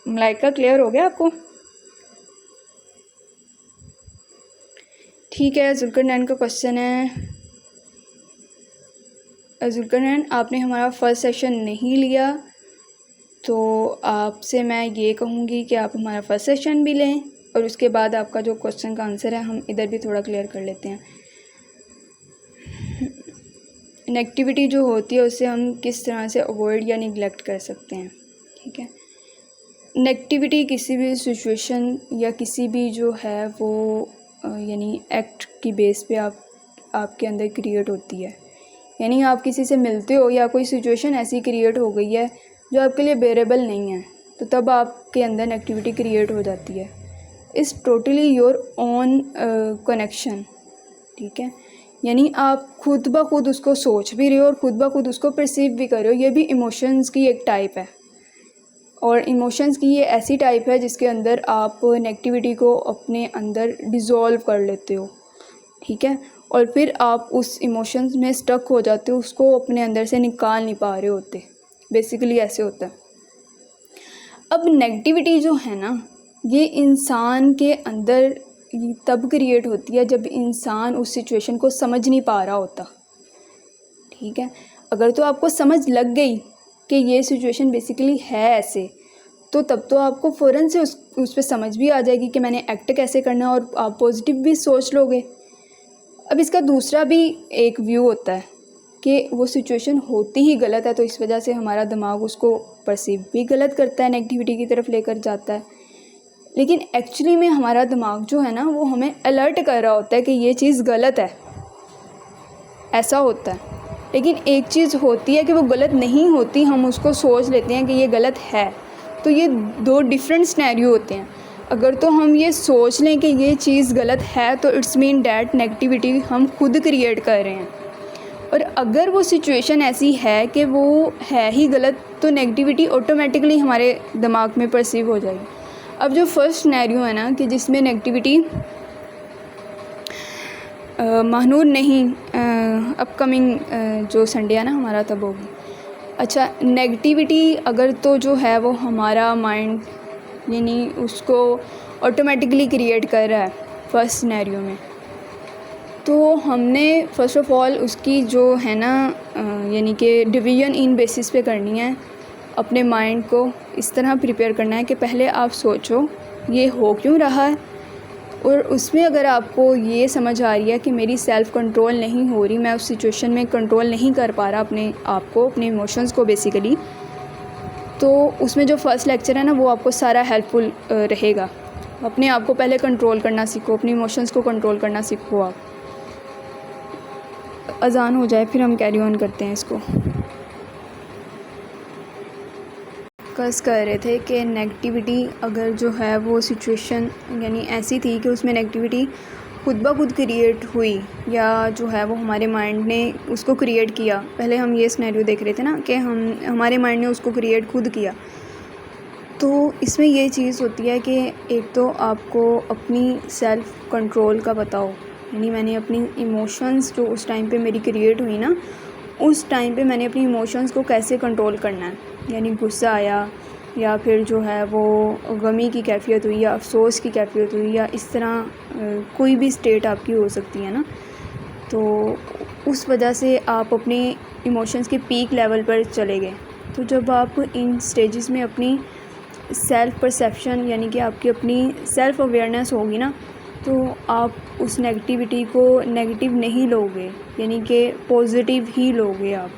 ملائکہ کلیئر ہو گیا آپ کو؟ ٹھیک ہے، ذوالقرنین کا کوشچن ہے، ذوالقرنین آپ نے ہمارا فرسٹ سیشن نہیں لیا تو آپ سے میں یہ کہوں گی کہ آپ ہمارا فرسٹ سیشن بھی لیں، اور اس کے بعد آپ کا جو کوشچن کا آنسر ہے ہم ادھر بھی تھوڑا کلیئر کر لیتے ہیں۔ نیگیٹیوٹی جو ہوتی ہے اسے ہم کس طرح سے اوائڈ یا نگلیکٹ کر سکتے ہیں، ٹھیک ہے۔ نیگیٹیوٹی کسی بھی سچویشن یا کسی بھی جو ہے وہ یعنی ایکٹ کی بیس پہ آپ کے اندر کریٹ ہوتی ہے، یعنی آپ کسی سے ملتے ہو یا کوئی سچویشن ایسی کریٹ ہو گئی ہے جو آپ کے لیے بیئریبل نہیں ہے، تو تب آپ کے اندر نیگیٹیوٹی کریٹ ہو جاتی ہے۔ It's totally your own connection, ٹھیک ہے، یعنی آپ خود بخود اس کو سوچ بھی رہے ہو اور خود بخود اس کو پرسیو بھی کر رہے ہو۔ یہ بھی ایموشنز کی ایک ٹائپ ہے، اور ایموشنز کی یہ ایسی ٹائپ ہے جس کے اندر آپ نیگیٹیوٹی کو اپنے اندر ڈیزولو کر لیتے ہو، ٹھیک ہے، اور پھر آپ اس ایموشنز میں اسٹک ہو جاتے ہو، اس کو اپنے اندر سے نکال نہیں پا رہے ہوتے، بیسیکلی ایسے ہوتا ہے۔ اب نیگیٹیوٹی جو ہے نا یہ انسان کے اندر تب کریٹ ہوتی ہے جب انسان اس سچویشن کو سمجھ نہیں پا رہا ہوتا، ٹھیک ہے۔ اگر تو آپ کو سمجھ لگ گئی کہ یہ سچویشن بیسیکلی ہے ایسے، تو تب تو آپ کو فوراً سے اس پہ سمجھ بھی آ جائے گی کہ میں نے ایکٹ کیسے کرنا ہے، اور آپ پازیٹیو بھی سوچ لو گے۔ اب اس کا دوسرا بھی ایک ویو ہوتا ہے کہ وہ سچویشن ہوتی ہی غلط ہے، تو اس وجہ سے ہمارا دماغ اس کو پرسیو بھی غلط کرتا ہے، نیگیٹیوٹی کی طرف لے کر جاتا ہے۔ لیکن ایکچولی میں ہمارا دماغ جو ہے نا وہ ہمیں الرٹ کر رہا ہوتا ہے کہ یہ چیز غلط ہے، ایسا ہوتا ہے۔ لیکن ایک چیز ہوتی ہے کہ وہ غلط نہیں ہوتی، ہم اس کو سوچ لیتے ہیں کہ یہ غلط ہے، تو یہ دو ڈیفرنٹ سینیریو ہوتے ہیں۔ اگر تو ہم یہ سوچ لیں کہ یہ چیز غلط ہے تو اٹس مین دیٹ نیگیٹیوٹی ہم خود کریٹ کر رہے ہیں، اور اگر وہ سچویشن ایسی ہے کہ وہ ہے ہی غلط تو نیگیٹیوٹی آٹومیٹکلی ہمارے دماغ میں پرسیو ہو جائے گی۔ اب جو فرسٹ سینیریو ہے نا کہ جس میں نیگیٹیوٹی مہنور نہیں، اپ کمنگ جو سنڈے ہے نا ہمارا تب ہوگی۔ اچھا، نیگیٹیوٹی اگر تو جو ہے وہ ہمارا مائنڈ یعنی اس کو آٹومیٹکلی کریٹ کر رہا ہے فرسٹ سینیریو میں، تو ہم نے فرسٹ آف آل اس کی جو ہے نا یعنی کہ ڈویژن ان بیسس پہ کرنی ہے، اپنے مائنڈ کو اس طرح پریپیئر کرنا ہے کہ پہلے آپ سوچو یہ ہو کیوں رہا ہے، اور اس میں اگر آپ کو یہ سمجھ آ رہی ہے کہ میری سیلف کنٹرول نہیں ہو رہی، میں اس سچویشن میں کنٹرول نہیں کر پا رہا اپنے آپ کو، اپنے ایموشنز کو بیسیکلی، تو اس میں جو فرسٹ لیکچر ہے نا وہ آپ کو سارا ہیلپ فل رہے گا۔ اپنے آپ کو پہلے کنٹرول کرنا سیکھو، اپنی ایموشنز کو کنٹرول کرنا سیکھو۔ آپ اذان ہو جائے پھر ہم کیری آن کرتے ہیں اس کو۔ کس کہہ رہے تھے کہ نیگیٹیوٹی اگر جو ہے وہ سچویشن یعنی ایسی تھی کہ اس میں نیگیٹیوٹی خود بخود کریٹ ہوئی، یا جو ہے وہ ہمارے مائنڈ نے اس کو کریٹ کیا۔ پہلے ہم یہ سینیریو دیکھ رہے تھے نا کہ ہمارے مائنڈ نے اس کو کریٹ خود کیا، تو اس میں یہ چیز ہوتی ہے کہ ایک تو آپ کو اپنی سیلف کنٹرول کا پتہ ہو، یعنی میں نے اپنی ایموشنز جو اس ٹائم پہ میری کریٹ ہوئی نا، اس ٹائم پہ میں نے اپنی ایموشنز کو کیسے کنٹرول کرنا ہے، یعنی غصہ آیا یا پھر جو ہے وہ غمی کی کیفیت ہوئی یا افسوس کی کیفیت ہوئی، یا اس طرح کوئی بھی اسٹیٹ آپ کی ہو سکتی ہے نا، تو اس وجہ سے آپ اپنی ایموشنز کے پیک لیول پر چلے گئے۔ تو جب آپ ان سٹیجز میں اپنی سیلف پرسیپشن یعنی کہ آپ کی اپنی سیلف اویئرنیس ہوگی نا، تو آپ اس نیگیٹیوٹی کو نیگیٹیو نہیں لو گے، یعنی کہ پازیٹیو ہی لو گے آپ،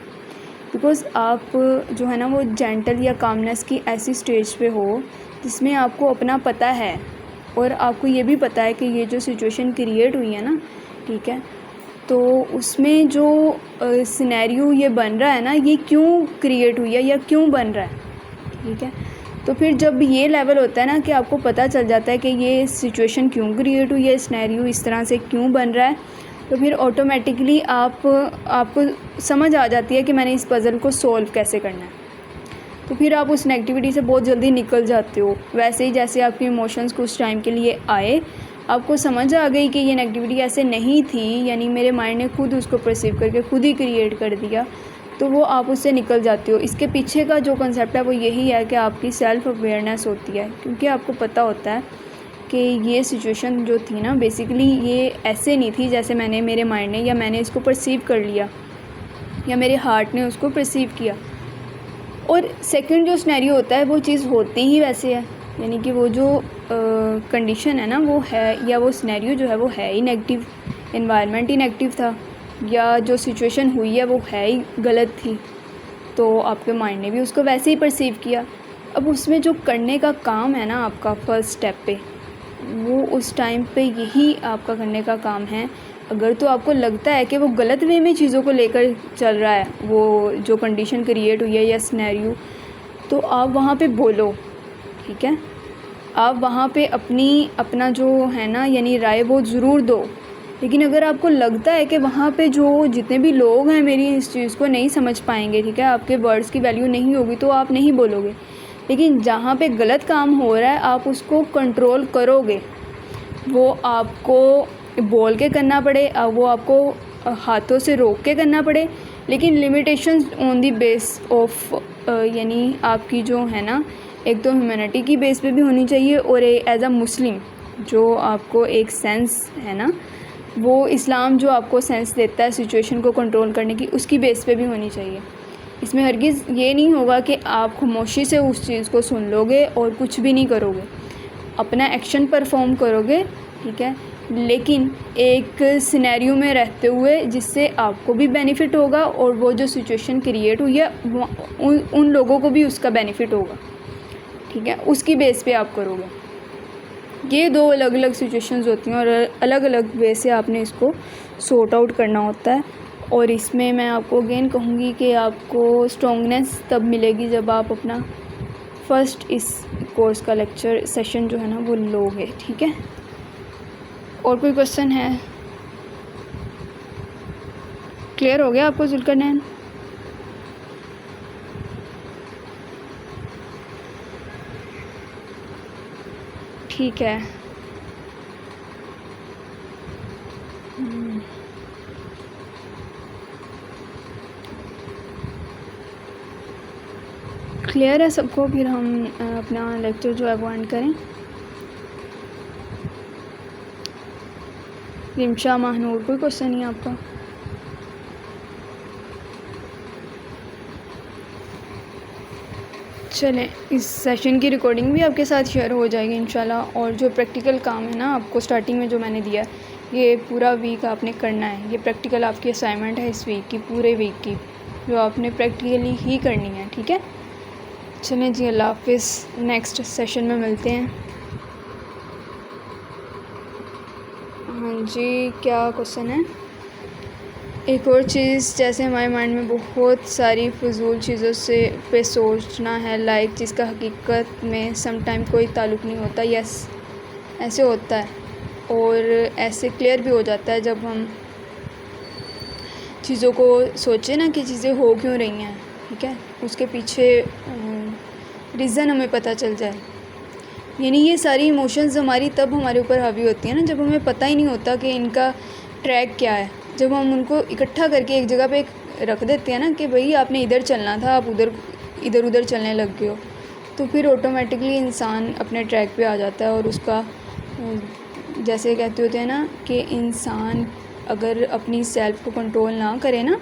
بیکاز آپ جو ہے نا وہ جینٹل یا کامنس کی ایسی سٹیج پہ ہو جس میں آپ کو اپنا پتہ ہے، اور آپ کو یہ بھی پتہ ہے کہ یہ جو سچویشن کریٹ ہوئی ہے نا، ٹھیک ہے، تو اس میں جو سینیریو یہ بن رہا ہے نا یہ کیوں کریٹ ہوئی ہے یا کیوں بن رہا ہے، ٹھیک ہے۔ تو پھر جب یہ لیول ہوتا ہے نا کہ آپ کو پتہ چل جاتا ہے کہ یہ سچویشن کیوں کریٹ ہوئی ہے، سینیریو اس طرح سے کیوں بن رہا ہے، تو پھر آٹومیٹکلی آپ کو سمجھ آ جاتی ہے کہ میں نے اس پزل کو سولو کیسے کرنا ہے، تو پھر آپ اس نیگیٹیوٹی سے بہت جلدی نکل جاتے ہو۔ ویسے ہی جیسے آپ کی ایموشنز کو اس ٹائم کے لیے آئے، آپ کو سمجھ آ گئی کہ یہ نیگیٹیوٹی ایسے نہیں تھی، یعنی میرے مائنڈ نے خود اس کو پرسیو کر کے خود ہی کریٹ کر دیا، تو وہ آپ اس سے نکل جاتے ہو۔ اس کے پیچھے کا جو کنسیپٹ ہے وہ یہی ہے کہ آپ کی سیلف اویئرنیس ہوتی ہے، کیونکہ آپ کو پتہ ہوتا ہے کہ یہ سچویشن جو تھی نا بیسیکلی یہ ایسے نہیں تھی جیسے میرے مائنڈ نے یا میں نے اس کو پرسیو کر لیا یا میرے ہارٹ نے اس کو پرسیو کیا. اور سیکنڈ جو سنیریو ہوتا ہے وہ چیز ہوتی ہی ویسے ہے, یعنی کہ وہ جو کنڈیشن ہے نا وہ ہے, یا وہ سنیریو جو ہے وہ ہے ہی نیگیٹو, انوائرمنٹ ہی نیگیٹو تھا, یا جو سچویشن ہوئی ہے وہ ہے ہی غلط تھی, تو آپ کے مائنڈ نے بھی اس کو ویسے ہی پرسیو کیا. اب اس میں جو کرنے کا کام ہے نا آپ کا فرسٹ اسٹیپ پہ, وہ اس ٹائم پہ یہی آپ کا کرنے کا کام ہے. اگر تو آپ کو لگتا ہے کہ وہ غلط وے میں چیزوں کو لے کر چل رہا ہے, وہ جو کنڈیشن کریٹ ہوئی ہے یا سنیریو, تو آپ وہاں پہ بولو, ٹھیک ہے, آپ وہاں پہ اپنا جو ہے نا یعنی رائے وہ ضرور دو. لیکن اگر آپ کو لگتا ہے کہ وہاں پہ جو جتنے بھی لوگ ہیں میری اس چیز کو نہیں سمجھ پائیں گے, ٹھیک ہے, آپ کے ورڈز کی ویلیو نہیں ہوگی, تو آپ نہیں بولو گے. لیکن جہاں پہ غلط کام ہو رہا ہے آپ اس کو کنٹرول کرو گے. وہ آپ کو بول کے کرنا پڑے, وہ آپ کو ہاتھوں سے روک کے کرنا پڑے, لیکن limitations on the base of, یعنی آپ کی جو ہے نا ایک تو ہیومینٹی کی بیس پہ بھی ہونی چاہیے, اور ایز اے مسلم جو آپ کو ایک سینس ہے نا, وہ اسلام جو آپ کو سینس دیتا ہے سچویشن کو کنٹرول کرنے کی, اس کی بیس پہ بھی ہونی چاہیے. اس میں ہرگز یہ نہیں ہوگا کہ آپ خاموشی سے اس چیز کو سن لو گے اور کچھ بھی نہیں کرو گے, اپنا ایکشن پرفارم کرو گے, ٹھیک ہے, لیکن ایک سینیریو میں رہتے ہوئے جس سے آپ کو بھی بینیفٹ ہوگا اور وہ جو سچویشن کریٹ ہوئی ہے ان لوگوں کو بھی اس کا بینیفٹ ہوگا, ٹھیک ہے, اس کی بیس پہ آپ کرو گے. یہ دو الگ الگ سچویشنز ہوتی ہیں اور الگ الگ وے سے آپ نے اس کو سورٹ آؤٹ کرنا ہوتا ہے. اور اس میں میں آپ کو اگین کہوں گی کہ آپ کو اسٹرانگنیس تب ملے گی جب آپ اپنا فرسٹ اس کورس کا لیکچر سیشن جو ہے نا وہ لو گے, ٹھیک ہے. اور کوئی کوشچن ہے؟ کلیئر ہو گیا آپ کو ذوالقرنین؟ ٹھیک ہے. کلیئر ہے سب کو؟ پھر ہم اپنا لیکچر جو ہے وہ اینڈ کریں. رمشا ماہنور کوئی کوشچن نہیں آپ کا؟ چلیں, اس سیشن کی ریکارڈنگ بھی آپ کے ساتھ شیئر ہو جائے گی انشاءاللہ. اور جو پریکٹیکل کام ہے نا آپ کو اسٹارٹنگ میں جو میں نے دیا, یہ پورا ویک آپ نے کرنا ہے. یہ پریکٹیکل آپ کی اسائنمنٹ ہے اس ویک کی, پورے ویک کی, جو آپ نے پریکٹیکلی ہی کرنی ہے, ٹھیک ہے. چلیں جی, اللہ حافظ. نیکسٹ سیشن میں ملتے ہیں. ہاں جی, کیا کوشچن ہے؟ ایک اور چیز, جیسے ہمارے مائنڈ میں بہت ساری فضول چیزوں سے پہ سوچنا ہے, لائک جس کا حقیقت میں سم ٹائم کوئی تعلق نہیں ہوتا. یس, ایسے ہوتا ہے, اور ایسے کلیئر بھی ہو جاتا ہے جب ہم چیزوں کو سوچیں نا کہ چیزیں ہو کیوں رہی ہیں, ٹھیک ہے, اس کے پیچھے ریزن ہمیں پتہ چل جائے. یعنی یہ ساری ایموشنز ہماری تب ہمارے اوپر حاوی ہوتی ہیں نا جب ہمیں پتہ ہی نہیں ہوتا کہ ان کا ٹریک کیا ہے. جب ہم ان کو اکٹھا کر کے ایک جگہ پہ رکھ دیتے ہیں نا کہ بھئی آپ نے ادھر چلنا تھا, آپ ادھر چلنے لگ گئے ہو, تو پھر آٹومیٹکلی انسان اپنے ٹریک پہ آ جاتا ہے. اور اس کا جیسے کہتے ہوتے ہیں نا کہ انسان اگر اپنی سیلف کو کنٹرول نہ کرے نا,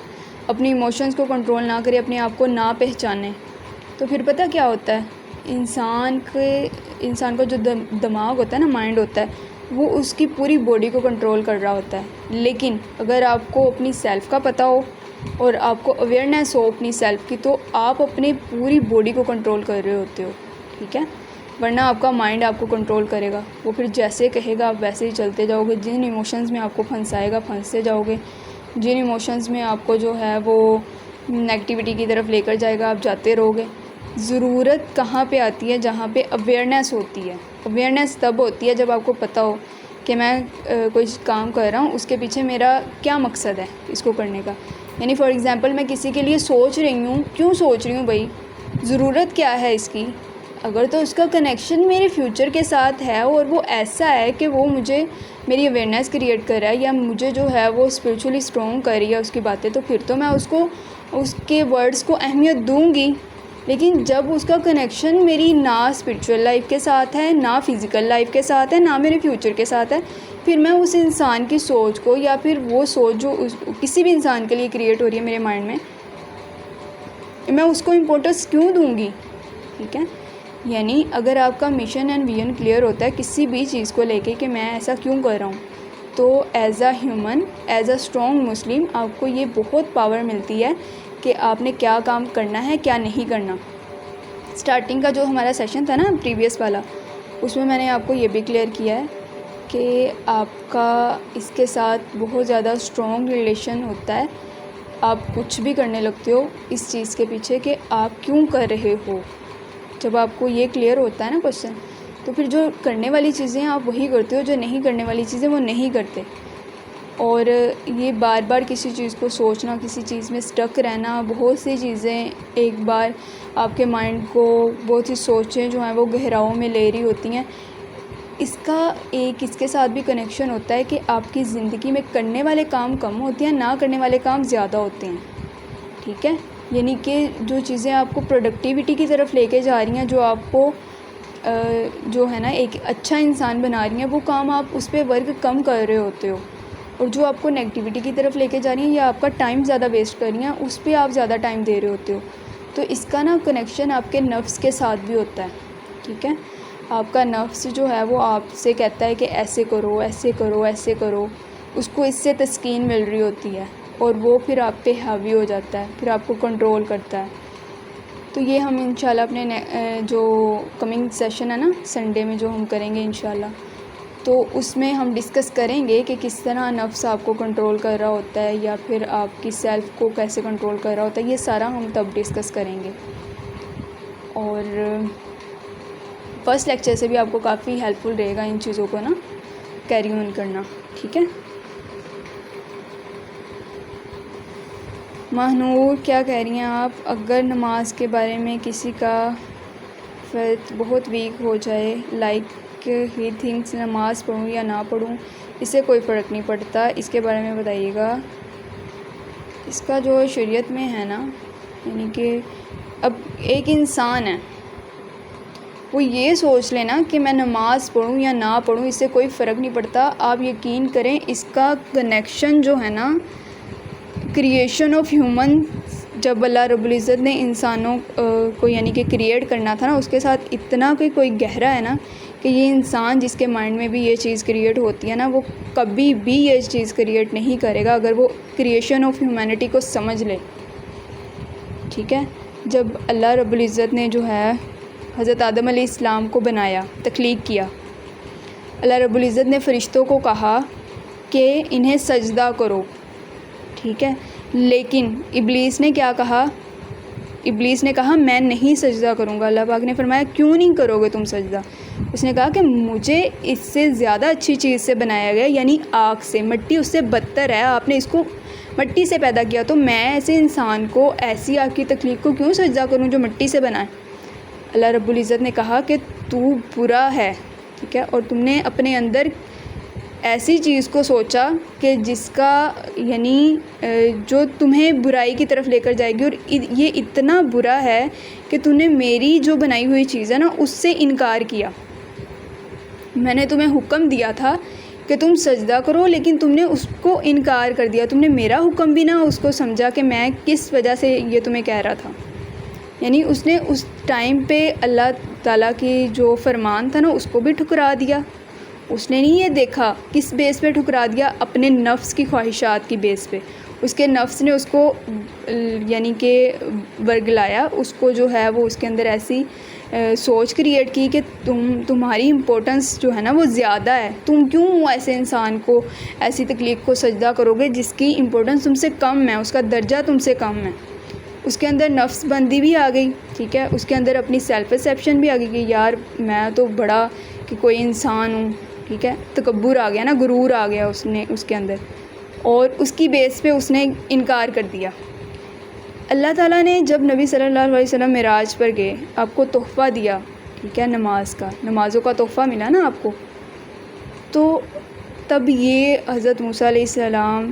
اپنی ایموشنز کو کنٹرول نہ کرے, اپنے آپ کو نہ پہچانے, تو پھر پتہ کیا ہوتا ہے, انسان کا جو دماغ ہوتا ہے نا, مائنڈ ہوتا ہے, وہ اس کی پوری باڈی کو کنٹرول کر رہا ہوتا ہے. لیکن اگر آپ کو اپنی سیلف کا پتہ ہو اور آپ کو اویئرنیس ہو اپنی سیلف کی, تو آپ اپنی پوری باڈی کو کنٹرول کر رہے ہوتے ہو, ٹھیک ہے. ورنہ آپ کا مائنڈ آپ کو کنٹرول کرے گا, وہ پھر جیسے کہے گا آپ ویسے ہی چلتے جاؤ گے. جن ایموشنز میں آپ کو پھنسائے گا پھنستے جاؤ گے, جن ایموشنز میں آپ کو جو ہے وہ نیگیٹیوٹی کی طرف لے کر جائے گا آپ جاتے رہو گے. ضرورت کہاں پہ آتی ہے؟ جہاں پہ اویئرنیس ہوتی ہے. اویئرنیس تب ہوتی ہے جب آپ کو پتہ ہو کہ میں کوئی کام کر رہا ہوں, اس کے پیچھے میرا کیا مقصد ہے اس کو کرنے کا. یعنی فار ایگزامپل میں کسی کے لیے سوچ رہی ہوں, کیوں سوچ رہی ہوں بھائی, ضرورت کیا ہے اس کی. اگر تو اس کا کنیکشن میرے فیوچر کے ساتھ ہے اور وہ ایسا ہے کہ وہ مجھے میری اویئرنیس کریٹ کر رہا ہے یا مجھے جو ہے وہ اسپریچولی اسٹرانگ کر رہی ہے اس کی باتیں, تو پھر تو میں اس کے ورڈز کو اہمیت دوں گی. لیکن جب اس کا کنیکشن میری نہ اسپرچول لائف کے ساتھ ہے، نہ فزیکل لائف کے ساتھ ہے، نہ میرے فیوچر کے ساتھ ہے، پھر میں اس انسان کی سوچ کو، یا پھر وہ سوچ جو کسی بھی انسان کے لیے کریٹ ہو رہی ہے میرے مائنڈ میں اس کو امپورٹنس کیوں دوں گی؟ ٹھیک ہے، یعنی اگر آپ کا مشن اینڈ ویژن کلیئر ہوتا ہے کسی بھی چیز کو لے کے کہ میں ایسا کیوں کر رہا ہوں، تو as a human, as a strong Muslim, آپ کو یہ بہت پاور ملتی ہے کہ آپ نے کیا کام کرنا ہے، کیا نہیں کرنا۔ اسٹارٹنگ کا جو ہمارا سیشن تھا نا پریویس والا، اس میں نے آپ کو یہ بھی کلیئر کیا ہے کہ آپ کا اس کے ساتھ بہت زیادہ اسٹرانگ ریلیشن ہوتا ہے، آپ کچھ بھی کرنے لگتے ہو اس چیز کے پیچھے کہ آپ کیوں کر رہے ہو۔ جب آپ کو یہ کلیئر ہوتا ہے نا کوشچن، تو پھر جو کرنے والی چیزیں آپ وہی کرتے ہو، جو نہیں کرنے والی چیزیں وہ نہیں کرتے۔ اور یہ بار بار کسی چیز کو سوچنا، کسی چیز میں سٹک رہنا، بہت سی چیزیں ایک بار آپ کے مائنڈ کو، بہت سی سوچیں جو ہیں وہ گہراؤں میں لے رہی ہوتی ہیں، اس کا ایک اس کے ساتھ بھی کنیکشن ہوتا ہے کہ آپ کی زندگی میں کرنے والے کام کم ہوتے ہیں، نہ کرنے والے کام زیادہ ہوتے ہیں۔ ٹھیک ہے، یعنی کہ جو چیزیں آپ کو پروڈکٹیوٹی کی طرف لے کے جا رہی ہیں، جو آپ کو جو ہے نا ایک اچھا انسان بنا رہی ہیں، وہ کام آپ اس پہ ورک کم کر رہے ہوتے ہو، اور جو آپ کو نیگیٹیوٹی کی طرف لے کے جا رہی ہیں یا آپ کا ٹائم زیادہ ویسٹ کر رہی ہیں، اس پہ آپ زیادہ ٹائم دے رہے ہوتے ہو۔ تو اس کا نا کنیکشن آپ کے نفس کے ساتھ بھی ہوتا ہے۔ ٹھیک ہے، آپ کا نفس جو ہے وہ آپ سے کہتا ہے کہ ایسے کرو، ایسے کرو، ایسے کرو، اس کو اس سے تسکین مل رہی ہوتی ہے، اور وہ پھر آپ پہ حاوی ہو جاتا ہے، پھر آپ کو کنٹرول کرتا ہے۔ تو یہ ہم انشاءاللہ اپنے جو کمنگ سیشن ہے نا سنڈے میں جو ہم کریں گے انشاءاللہ، تو اس میں ہم ڈسکس کریں گے کہ کس طرح نفس آپ کو کنٹرول کر رہا ہوتا ہے، یا پھر آپ کی سیلف کو کیسے کنٹرول کر رہا ہوتا ہے، یہ سارا ہم تب ڈسکس کریں گے۔ اور فرسٹ لیکچر سے بھی آپ کو کافی ہیلپ فل رہے گا ان چیزوں کو نا کیری آن کرنا۔ ٹھیک ہے، ماہنور کیا کہہ رہی ہیں آپ؟ اگر نماز کے بارے میں کسی کا فیتھ بہت ویک ہو جائے، لائک ہی تھنکس نماز پڑھوں یا نہ پڑھوں، اس سے کوئی فرق نہیں پڑتا، اس کے بارے میں بتائیے گا۔ اس کا جو شریعت میں ہے نا، یعنی کہ اب ایک انسان ہے، وہ یہ سوچ لینا کہ میں نماز پڑھوں یا نہ پڑھوں اس سے کوئی فرق نہیں پڑتا، آپ یقین کریں اس کا کنیکشن جو ہے نا کریشن آف ہیومن، جب اللہ رب العزت نے انسانوں کو یعنی کہ کریٹ کرنا تھا نا، اس کے ساتھ اتنا کوئی گہرا ہے نا کہ یہ انسان جس کے مائنڈ میں بھی یہ چیز کریٹ ہوتی ہے نا، وہ کبھی بھی یہ چیز کریٹ نہیں کرے گا اگر وہ کریشن آف ہیومینٹی کو سمجھ لے۔ ٹھیک ہے، جب اللہ رب العزت نے جو ہے حضرت آدم علیہ السلام کو بنایا، تخلیق کیا، اللہ رب العزت نے فرشتوں کو کہا کہ انہیں سجدہ کرو۔ ٹھیک ہے، لیکن ابلیس نے کیا کہا؟ ابلیس نے کہا میں نہیں سجدہ کروں گا۔ اللہ پاک نے فرمایا کیوں نہیں کرو گے تم سجدہ؟ اس نے کہا کہ مجھے اس سے زیادہ اچھی چیز سے بنایا گیا، یعنی آگ سے، مٹی اس سے بدتر ہے، آپ نے اس کو مٹی سے پیدا کیا، تو میں ایسے انسان کو، ایسی آگ کی تخلیق کو کیوں سجدہ کروں جو مٹی سے بنا ہے؟ اللہ رب العزت نے کہا کہ تو برا ہے، ٹھیک ہے، اور تم نے اپنے اندر ایسی چیز کو سوچا کہ جس کا یعنی جو تمہیں برائی کی طرف لے کر جائے گی، اور یہ اتنا برا ہے کہ تم نے میری جو بنائی ہوئی چیز ہے نا اس سے انکار کیا۔ میں نے تمہیں حکم دیا تھا کہ تم سجدہ کرو، لیکن تم نے اس کو انکار کر دیا، تم نے میرا حکم بھی نہ اس کو سمجھا کہ میں کس وجہ سے یہ تمہیں کہہ رہا تھا۔ یعنی اس نے اس ٹائم پہ اللہ تعالیٰ کی جو فرمان تھا نا اس کو بھی ٹھکرا دیا۔ اس نے نہیں یہ دیکھا کس بیس پہ ٹھکرا دیا، اپنے نفس کی خواہشات کی بیس پہ۔ اس کے نفس نے اس کو یعنی کہ ورگلایا، اس کو جو ہے وہ اس کے اندر ایسی سوچ کریٹ کی کہ تمہاری امپورٹنس جو ہے نا وہ زیادہ ہے، تم کیوں ایسے انسان کو، ایسی تخلیق کو سجدہ کرو گے جس کی امپورٹنس تم سے کم ہے، اس کا درجہ تم سے کم ہے۔ اس کے اندر نفس بندی بھی آ گئی، ٹھیک ہے، اس کے اندر اپنی سیلف پرسیپشن بھی آ گئی کہ یار میں تو بڑا کہ کوئی انسان ہوں، ٹھیک ہے، تکبر آ گیا نا، غرور آ گیا اس کے اندر، اور اس کی بیس پہ اس نے انکار کر دیا۔ اللہ تعالیٰ نے جب نبی صلی اللہ علیہ وسلم معراج پر گئے، آپ کو تحفہ دیا، ٹھیک ہے، نماز کا، نمازوں کا تحفہ ملا نا آپ کو، تو تب یہ حضرت موسیٰ علیہ السلام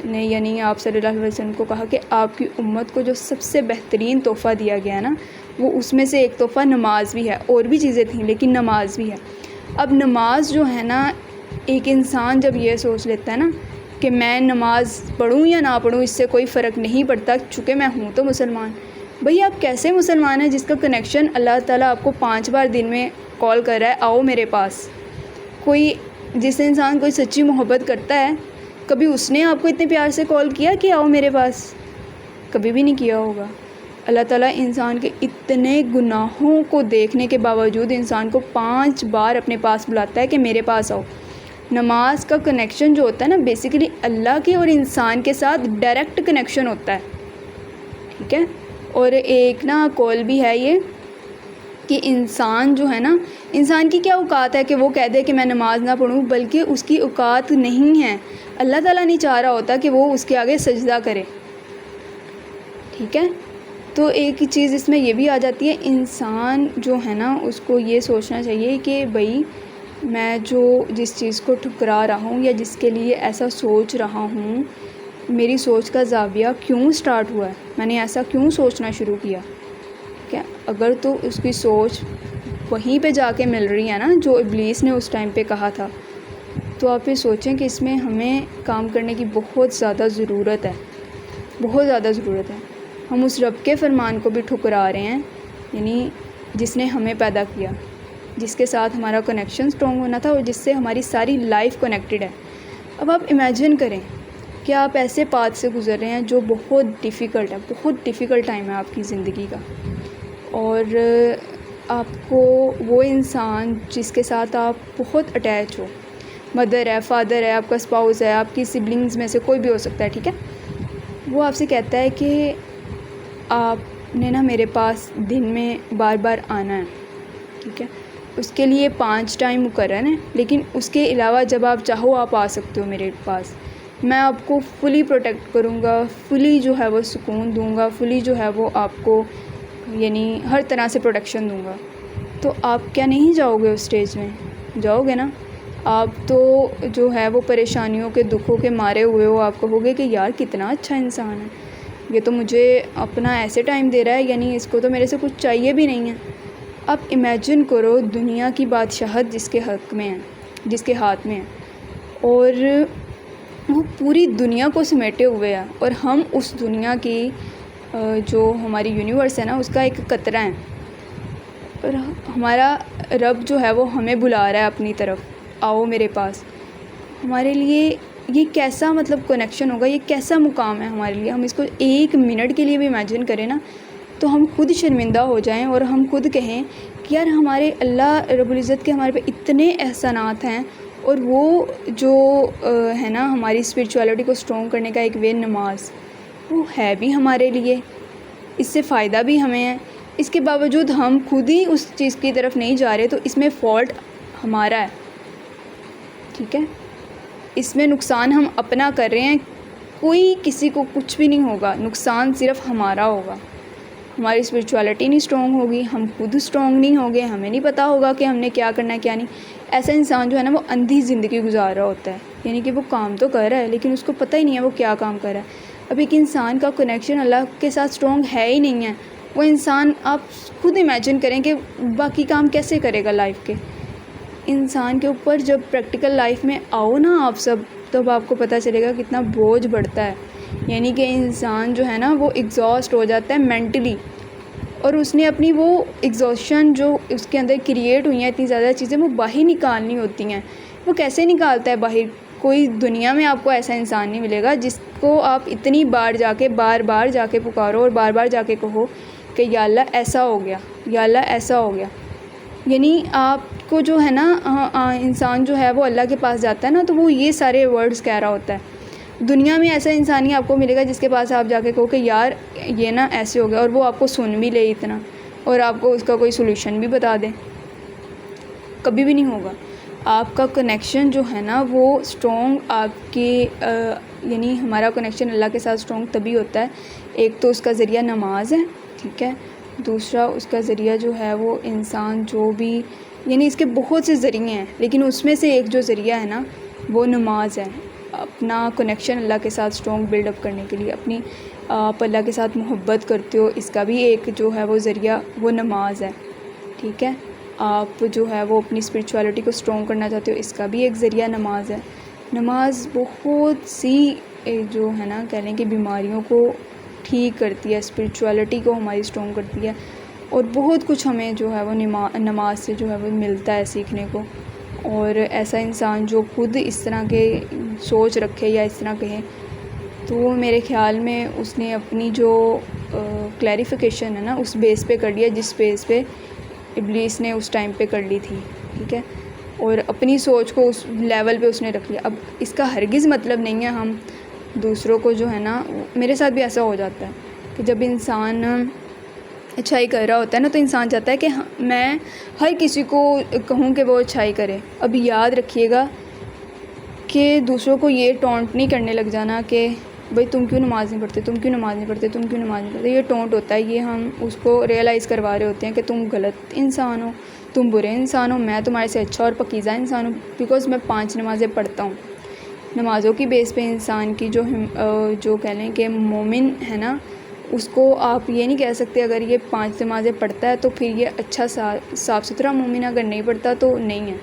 نے یعنی آپ صلی اللہ علیہ وسلم کو کہا کہ آپ کی امت کو جو سب سے بہترین تحفہ دیا گیا نا وہ اس میں سے ایک تحفہ نماز بھی ہے، اور بھی چیزیں تھیں لیکن نماز بھی ہے۔ اب نماز جو ہے نا، ایک انسان جب یہ سوچ لیتا ہے نا کہ میں نماز پڑھوں یا نہ پڑھوں اس سے کوئی فرق نہیں پڑتا چونکہ میں ہوں تو مسلمان۔ بھئی آپ کیسے مسلمان ہیں جس کا کنیکشن اللہ تعالیٰ آپ کو 5 بار دن میں کال کر رہا ہے آؤ میرے پاس؟ کوئی جس انسان کوئی سچی محبت کرتا ہے، کبھی اس نے آپ کو اتنے پیار سے کال کیا کہ آؤ میرے پاس؟ کبھی بھی نہیں کیا ہوگا۔ اللہ تعالیٰ انسان کے اتنے گناہوں کو دیکھنے کے باوجود انسان کو 5 بار اپنے پاس بلاتا ہے کہ میرے پاس آؤ۔ نماز کا کنیکشن جو ہوتا ہے نا، بیسیکلی اللہ کے اور انسان کے ساتھ ڈائریکٹ کنیکشن ہوتا ہے، ٹھیک ہے؟ اور ایک نا قول بھی ہے یہ کہ انسان جو ہے نا، انسان کی کیا اوقات ہے کہ وہ کہہ دے کہ میں نماز نہ پڑھوں، بلکہ اس کی اوقات نہیں ہے۔ اللہ تعالیٰ نہیں چاہ رہا ہوتا کہ وہ اس کے آگے سجدہ کرے، ٹھیک ہے؟ تو ایک چیز اس میں یہ بھی آ جاتی ہے، انسان جو ہے نا اس کو یہ سوچنا چاہیے کہ بھئی میں جس چیز کو ٹھکرا رہا ہوں یا جس کے لیے ایسا سوچ رہا ہوں، میری سوچ کا زاویہ کیوں سٹارٹ ہوا ہے، میں نے ایسا کیوں سوچنا شروع کیا، ٹھیک ہے؟ اگر تو اس کی سوچ وہیں پہ جا کے مل رہی ہے نا جو ابلیس نے اس ٹائم پہ کہا تھا، تو آپ یہ سوچیں کہ اس میں ہمیں کام کرنے کی بہت زیادہ ضرورت ہے، بہت زیادہ ضرورت ہے۔ ہم اس رب کے فرمان کو بھی ٹھکرا رہے ہیں، یعنی جس نے ہمیں پیدا کیا، جس کے ساتھ ہمارا کنیکشن سٹرونگ ہونا تھا اور جس سے ہماری ساری لائف کنیکٹڈ ہے۔ اب آپ امیجن کریں کہ آپ ایسے پاتھ سے گزر رہے ہیں جو بہت ڈیفیکلٹ ہے، بہت ڈیفیکلٹ ٹائم ہے آپ کی زندگی کا، اور آپ کو وہ انسان جس کے ساتھ آپ بہت اٹیچ ہو، مدر ہے، فادر ہے، آپ کا اسپاؤس ہے، آپ کی سبلنگز میں سے کوئی بھی ہو سکتا ہے، ٹھیک ہے؟ وہ آپ سے کہتا ہے کہ آپ نے نا میرے پاس دن میں بار بار آنا ہے، ٹھیک ہے؟ اس کے لیے 5 ٹائم مقرر ہیں، لیکن اس کے علاوہ جب آپ چاہو آپ آ سکتے ہو میرے پاس۔ میں آپ کو فلی پروٹیکٹ کروں گا، فلی جو ہے وہ سکون دوں گا، فلی جو ہے وہ آپ کو یعنی ہر طرح سے پروٹیکشن دوں گا۔ تو آپ کیا نہیں جاؤ گے اس سٹیج میں؟ جاؤ گے نا۔ آپ تو جو ہے وہ پریشانیوں کے دکھوں کے مارے ہوئے ہو، آپ کہو گے کہ یار کتنا اچھا انسان ہے، یہ تو مجھے اپنا ایسے ٹائم دے رہا ہے، یعنی اس کو تو میرے سے کچھ چاہیے بھی نہیں ہے۔ اب امیجن کرو دنیا کی بادشاہت جس کے حق میں ہے، جس کے ہاتھ میں ہے، اور وہ پوری دنیا کو سمیٹے ہوئے ہے، اور ہم اس دنیا کی جو ہماری یونیورس ہے نا اس کا ایک قطرہ ہے، اور ہمارا رب جو ہے وہ ہمیں بلا رہا ہے اپنی طرف، آؤ میرے پاس۔ ہمارے لیے یہ کیسا مطلب کنیکشن ہوگا، یہ کیسا مقام ہے ہمارے لیے؟ ہم اس کو 1 منٹ کے لیے بھی امیجن کریں نا تو ہم خود شرمندہ ہو جائیں اور ہم خود کہیں کہ یار ہمارے اللہ رب العزت کے ہمارے پہ اتنے احسانات ہیں، اور وہ جو ہے نا ہماری اسپرچولیٹی کو سٹرونگ کرنے کا ایک وے نماز، وہ ہے بھی ہمارے لیے، اس سے فائدہ بھی ہمیں ہے، اس کے باوجود ہم خود ہی اس چیز کی طرف نہیں جا رہے، تو اس میں فالٹ ہمارا ہے، ٹھیک ہے؟ اس میں نقصان ہم اپنا کر رہے ہیں، کوئی کسی کو کچھ بھی نہیں ہوگا، نقصان صرف ہمارا ہوگا۔ ہماری اسپرچولیٹی نہیں سٹرونگ ہوگی، ہم خود سٹرونگ نہیں ہوں گے، ہمیں نہیں پتہ ہوگا کہ ہم نے کیا کرنا ہے کیا نہیں۔ ایسا انسان جو ہے نا وہ اندھی زندگی گزار رہا ہوتا ہے، یعنی کہ وہ کام تو کر رہا ہے لیکن اس کو پتہ ہی نہیں ہے وہ کیا کام کر رہا ہے۔ اب ایک انسان کا کنیکشن اللہ کے ساتھ سٹرونگ ہے ہی نہیں ہے، وہ انسان آپ خود امیجن کریں کہ باقی کام کیسے کرے گا لائف کے۔ انسان کے اوپر جب پریکٹیکل لائف میں آؤ نا آپ سب، تب آپ کو پتہ چلے گا کتنا بوجھ بڑھتا ہے، یعنی کہ انسان جو ہے نا وہ ایگزاسٹ ہو جاتا ہے مینٹلی، اور اس نے اپنی وہ ایگزاسشن جو اس کے اندر کریٹ ہوئی ہیں اتنی زیادہ چیزیں وہ باہر نکالنی ہوتی ہیں۔ وہ کیسے نکالتا ہے باہر؟ کوئی دنیا میں آپ کو ایسا انسان نہیں ملے گا جس کو آپ اتنی بار جا کے پکارو اور بار بار جا کے کہو کہ یا اللہ ایسا ہو گیا، یا اللہ ایسا ہو گیا۔ یعنی آپ کو جو ہے نا انسان جو ہے وہ اللہ کے پاس جاتا ہے نا تو وہ یہ سارے ورڈز کہہ رہا ہوتا ہے۔ دنیا میں ایسا انسان ہی آپ کو ملے گا جس کے پاس آپ جا کے کہو کہ یار یہ نا ایسے ہو گیا، اور وہ آپ کو سن بھی لے اتنا، اور آپ کو اس کا کوئی سولوشن بھی بتا دیں۔ کبھی بھی نہیں ہوگا۔ آپ کا کنیکشن جو ہے نا وہ سٹرونگ آپ کے یعنی ہمارا کنیکشن اللہ کے ساتھ سٹرونگ تبھی ہوتا ہے، ایک تو اس کا ذریعہ نماز ہے، ٹھیک ہے؟ دوسرا اس کا ذریعہ جو ہے وہ انسان جو بھی یعنی اس کے بہت سے ذریعے ہیں، لیکن اس میں سے ایک جو ذریعہ ہے نا وہ نماز ہے، اپنا کنیکشن اللہ کے ساتھ سٹرونگ بلڈ اپ کرنے کے لیے، اپنی آپ اللہ کے ساتھ محبت کرتے ہو، اس کا بھی ایک جو ہے وہ ذریعہ وہ نماز ہے، ٹھیک ہے. آپ جو ہے وہ اپنی اسپرچولیٹی کو اسٹرانگ کرنا چاہتے ہو، اس کا بھی ایک ذریعہ نماز ہے. نماز بہت سی جو ہے نا کہہ لیں کہ بیماریوں کو ٹھیک کرتی ہے، اسپرچولیٹی کو ہماری اسٹرانگ کرتی ہے، اور بہت کچھ ہمیں جو ہے وہ نماز سے جو ہے وہ ملتا ہے سیکھنے کو. اور ایسا انسان جو خود اس طرح کے سوچ رکھے یا اس طرح کہے تو میرے خیال میں اس نے اپنی جو کلیریفیکیشن ہے نا اس بیس پہ کر لیا جس بیس پہ ابلیس نے اس ٹائم پہ کر لی تھی، ٹھیک ہے. اور اپنی سوچ کو اس لیول پہ اس نے رکھ لیا. اب اس کا ہرگز مطلب نہیں ہے ہم دوسروں کو جو ہے نا، میرے ساتھ بھی ایسا ہو جاتا ہے کہ جب انسان اچھائی کر رہا ہوتا ہے نا تو انسان چاہتا ہے کہ میں ہر کسی کو کہوں کہ وہ اچھائی کرے. اب یاد رکھیے گا کہ دوسروں کو یہ ٹونٹ نہیں کرنے لگ جانا کہ بھئی تم کیوں نماز نہیں پڑھتے، تم کیوں نماز نہیں پڑھتے، تم کیوں نماز نہیں پڑھتے. یہ ٹونٹ ہوتا ہے، یہ ہم اس کو ریئلائز کروا رہے ہوتے ہیں کہ تم غلط انسان ہو، تم برے انسان ہو، میں تمہارے سے اچھا اور پاکیزہ انسان ہوں بیکاز میں 5 نمازیں پڑھتا ہوں. نمازوں کی بیس پہ انسان کی جو کہہ لیں کہ مومن ہے نا، اس کو آپ یہ نہیں کہہ سکتے اگر یہ 5 نمازیں پڑھتا ہے تو پھر یہ اچھا صاف ستھرا مومن، اگر نہیں پڑھتا تو نہیں ہے.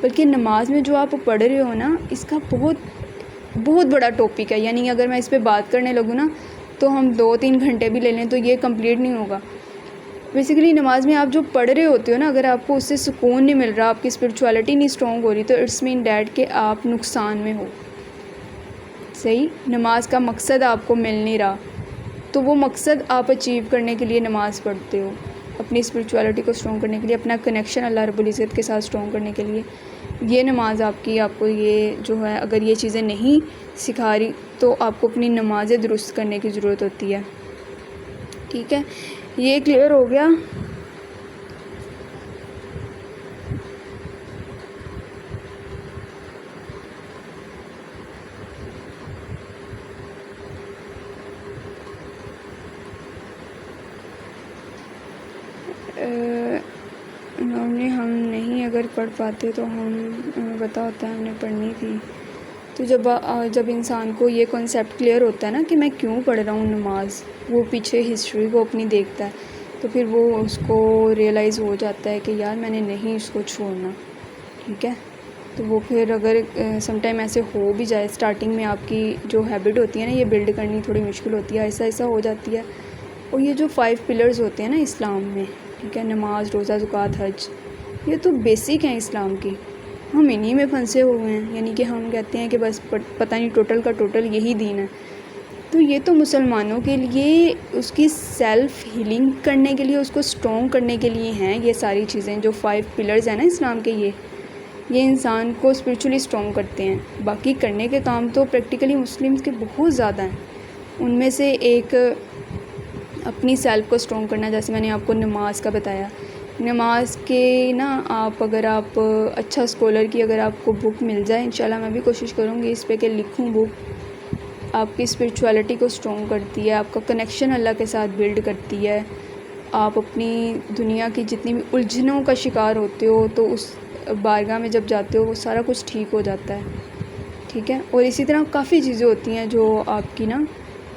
بلکہ نماز میں جو آپ پڑھ رہے ہو نا اس کا بہت بڑا ٹاپک ہے. یعنی اگر میں اس پہ بات کرنے لگوں نا تو ہم 2-3 گھنٹے بھی لے لیں تو یہ کمپلیٹ نہیں ہوگا. بیسیکلی نماز میں آپ جو پڑھ رہے ہوتے ہو نا، اگر آپ کو اس سے سکون نہیں مل رہا، آپ کی اسپرچولیٹی نہیں اسٹرانگ ہو رہی تو اٹس مین دیٹ کہ آپ نقصان میں ہو. صحیح، نماز کا مقصد آپ کو مل نہیں رہا تو وہ مقصد آپ اچیو کرنے کے لیے نماز پڑھتے ہو، اپنی اسپرچولیٹی کو اسٹرانگ کرنے کے لیے، اپنا کنیکشن اللہ رب العزت کے ساتھ اسٹرانگ کرنے کے لیے. یہ نماز آپ کو یہ جو ہے اگر یہ چیزیں نہیں سکھا رہی تو آپ کو اپنی نمازیں درست کرنے کی ضرورت ہوتی ہے. ٹھیک ہے، یہ کلیئر ہو گیا. نارملی ہم نہیں اگر پڑھ پاتے تو ہم پتہ ہوتا ہے ہم نے پڑھنی تھی. تو جب انسان کو یہ کنسیپٹ کلیئر ہوتا ہے نا کہ میں کیوں پڑھ رہا ہوں نماز، وہ پیچھے ہسٹری کو اپنی دیکھتا ہے تو پھر وہ اس کو ریئلائز ہو جاتا ہے کہ یار میں نے نہیں اس کو چھوڑنا. ٹھیک ہے، تو وہ پھر اگر سم ٹائم ایسے ہو بھی جائے، اسٹارٹنگ میں آپ کی جو ہیبٹ ہوتی ہے نا یہ بلڈ کرنی تھوڑی مشکل ہوتی ہے، ایسا ہو جاتی ہے. اور یہ جو 5 پلرز ہوتے ہیں نا اسلام میں، ٹھیک ہے، نماز، روزہ، زکوٰۃ، حج، یہ تو بیسک ہیں اسلام کی. ہم انہی میں پھنسے ہوئے ہیں. یعنی کہ ہم کہتے ہیں کہ بس پتہ نہیں ٹوٹل کا ٹوٹل یہی دین ہے. تو یہ تو مسلمانوں کے لیے اس کی سیلف ہیلنگ کرنے کے لیے، اس کو اسٹرانگ کرنے کے لیے ہیں یہ ساری چیزیں. جو 5 پلرز ہیں نا اسلام کے، یہ انسان کو اسپرچولی اسٹرانگ کرتے ہیں. باقی کرنے کے کام تو پریکٹیکلی مسلمس کے بہت زیادہ ہیں. ان میں سے ایک اپنی سیلف کو اسٹرانگ کرنا، جیسے میں نے آپ کو نماز کا بتایا. نماز کے نا اگر آپ اچھا اسکالر کی اگر آپ کو بک مل جائے، انشاءاللہ میں بھی کوشش کروں گی اس پہ کہ لکھوں بک. آپ کی اسپرچولیٹی کو اسٹرانگ کرتی ہے، آپ کا کنیکشن اللہ کے ساتھ بلڈ کرتی ہے. آپ اپنی دنیا کی جتنی بھی الجھنوں کا شکار ہوتے ہو تو اس بارگاہ میں جب جاتے ہو وہ سارا کچھ ٹھیک ہو جاتا ہے. ٹھیک ہے، اور اسی طرح کافی چیزیں ہوتی ہیں جو آپ کی نا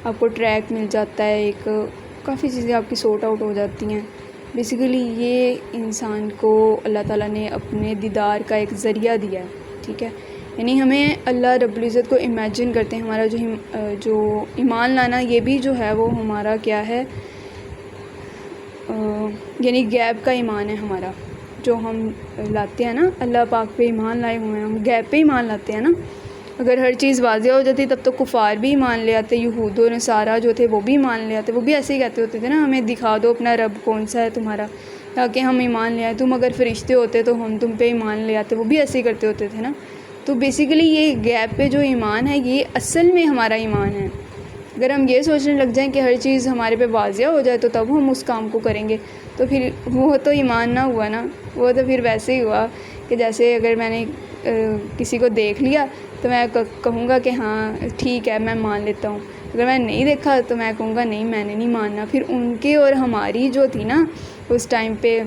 آپ کو ٹریک مل جاتا ہے، ایک کافی چیزیں آپ کی سورٹ آؤٹ ہو جاتی ہیں. بیسیکلی یہ انسان کو اللہ تعالیٰ نے اپنے دیدار کا ایک ذریعہ دیا ہے. ٹھیک ہے، یعنی ہمیں اللہ رب العزت کو امیجن کرتے ہیں. ہمارا جو ایمان لانا یہ بھی جو ہے وہ ہمارا کیا ہے، یعنی غیب کا ایمان ہے ہمارا جو ہم لاتے ہیں نا. اللہ پاک پہ ایمان لائے ہوئے ہیں، ہم غیب پہ ایمان لاتے ہیں نا. اگر ہر چیز واضح ہو جاتی تب تو کفار بھی ایمان لے آتے، یہود و نصارہ جو تھے وہ بھی ایمان لے آتے. وہ بھی ایسے ہی کہتے ہوتے تھے نا، ہمیں دکھا دو اپنا رب کون سا ہے تمہارا تاکہ ہم ایمان لے آئیں. تم اگر فرشتے ہوتے تو ہم تم پہ ایمان لے آتے. وہ بھی ایسے ہی کرتے ہوتے تھے نا. تو بیسیکلی یہ غیب پہ جو ایمان ہے یہ اصل میں ہمارا ایمان ہے. اگر ہم یہ سوچنے لگ جائیں کہ ہر چیز ہمارے پہ واضح ہو جائے تو تب ہم اس کام کو کریں گے تو پھر وہ تو ایمان نہ ہوا نا. وہ تو پھر ویسے ہی ہوا کہ جیسے اگر میں نے کسی کو دیکھ لیا تو میں کہوں گا کہ ہاں ٹھیک ہے میں مان لیتا ہوں. اگر میں نہیں دیکھا تو میں کہوں گا نہیں میں نے نہیں ماننا. پھر ان کے اور ہماری جو تھی نا اس ٹائم پہ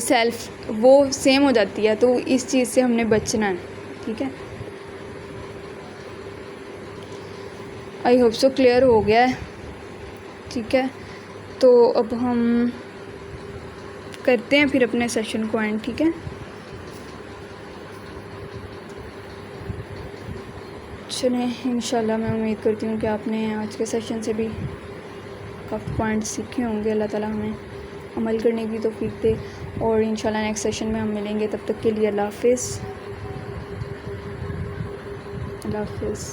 سیلف وہ سیم ہو جاتی ہے. تو اس چیز سے ہم نے بچنا ہے. ٹھیک ہے، آئی ہوپ سو کلیئر ہو گیا ہے. ٹھیک ہے، تو اب ہم کرتے ہیں پھر اپنے سیشن کو اینڈ. ٹھیک ہے، چلیں انشاءاللہ میں امید کرتی ہوں کہ آپ نے آج کے سیشن سے بھی کافی پوائنٹس سیکھے ہوں گے. اللہ تعالیٰ ہمیں عمل کرنے کی توفیق دے، اور انشاءاللہ نیکسٹ سیشن میں ہم ملیں گے. تب تک کے لیے اللہ حافظ. اللہ حافظ.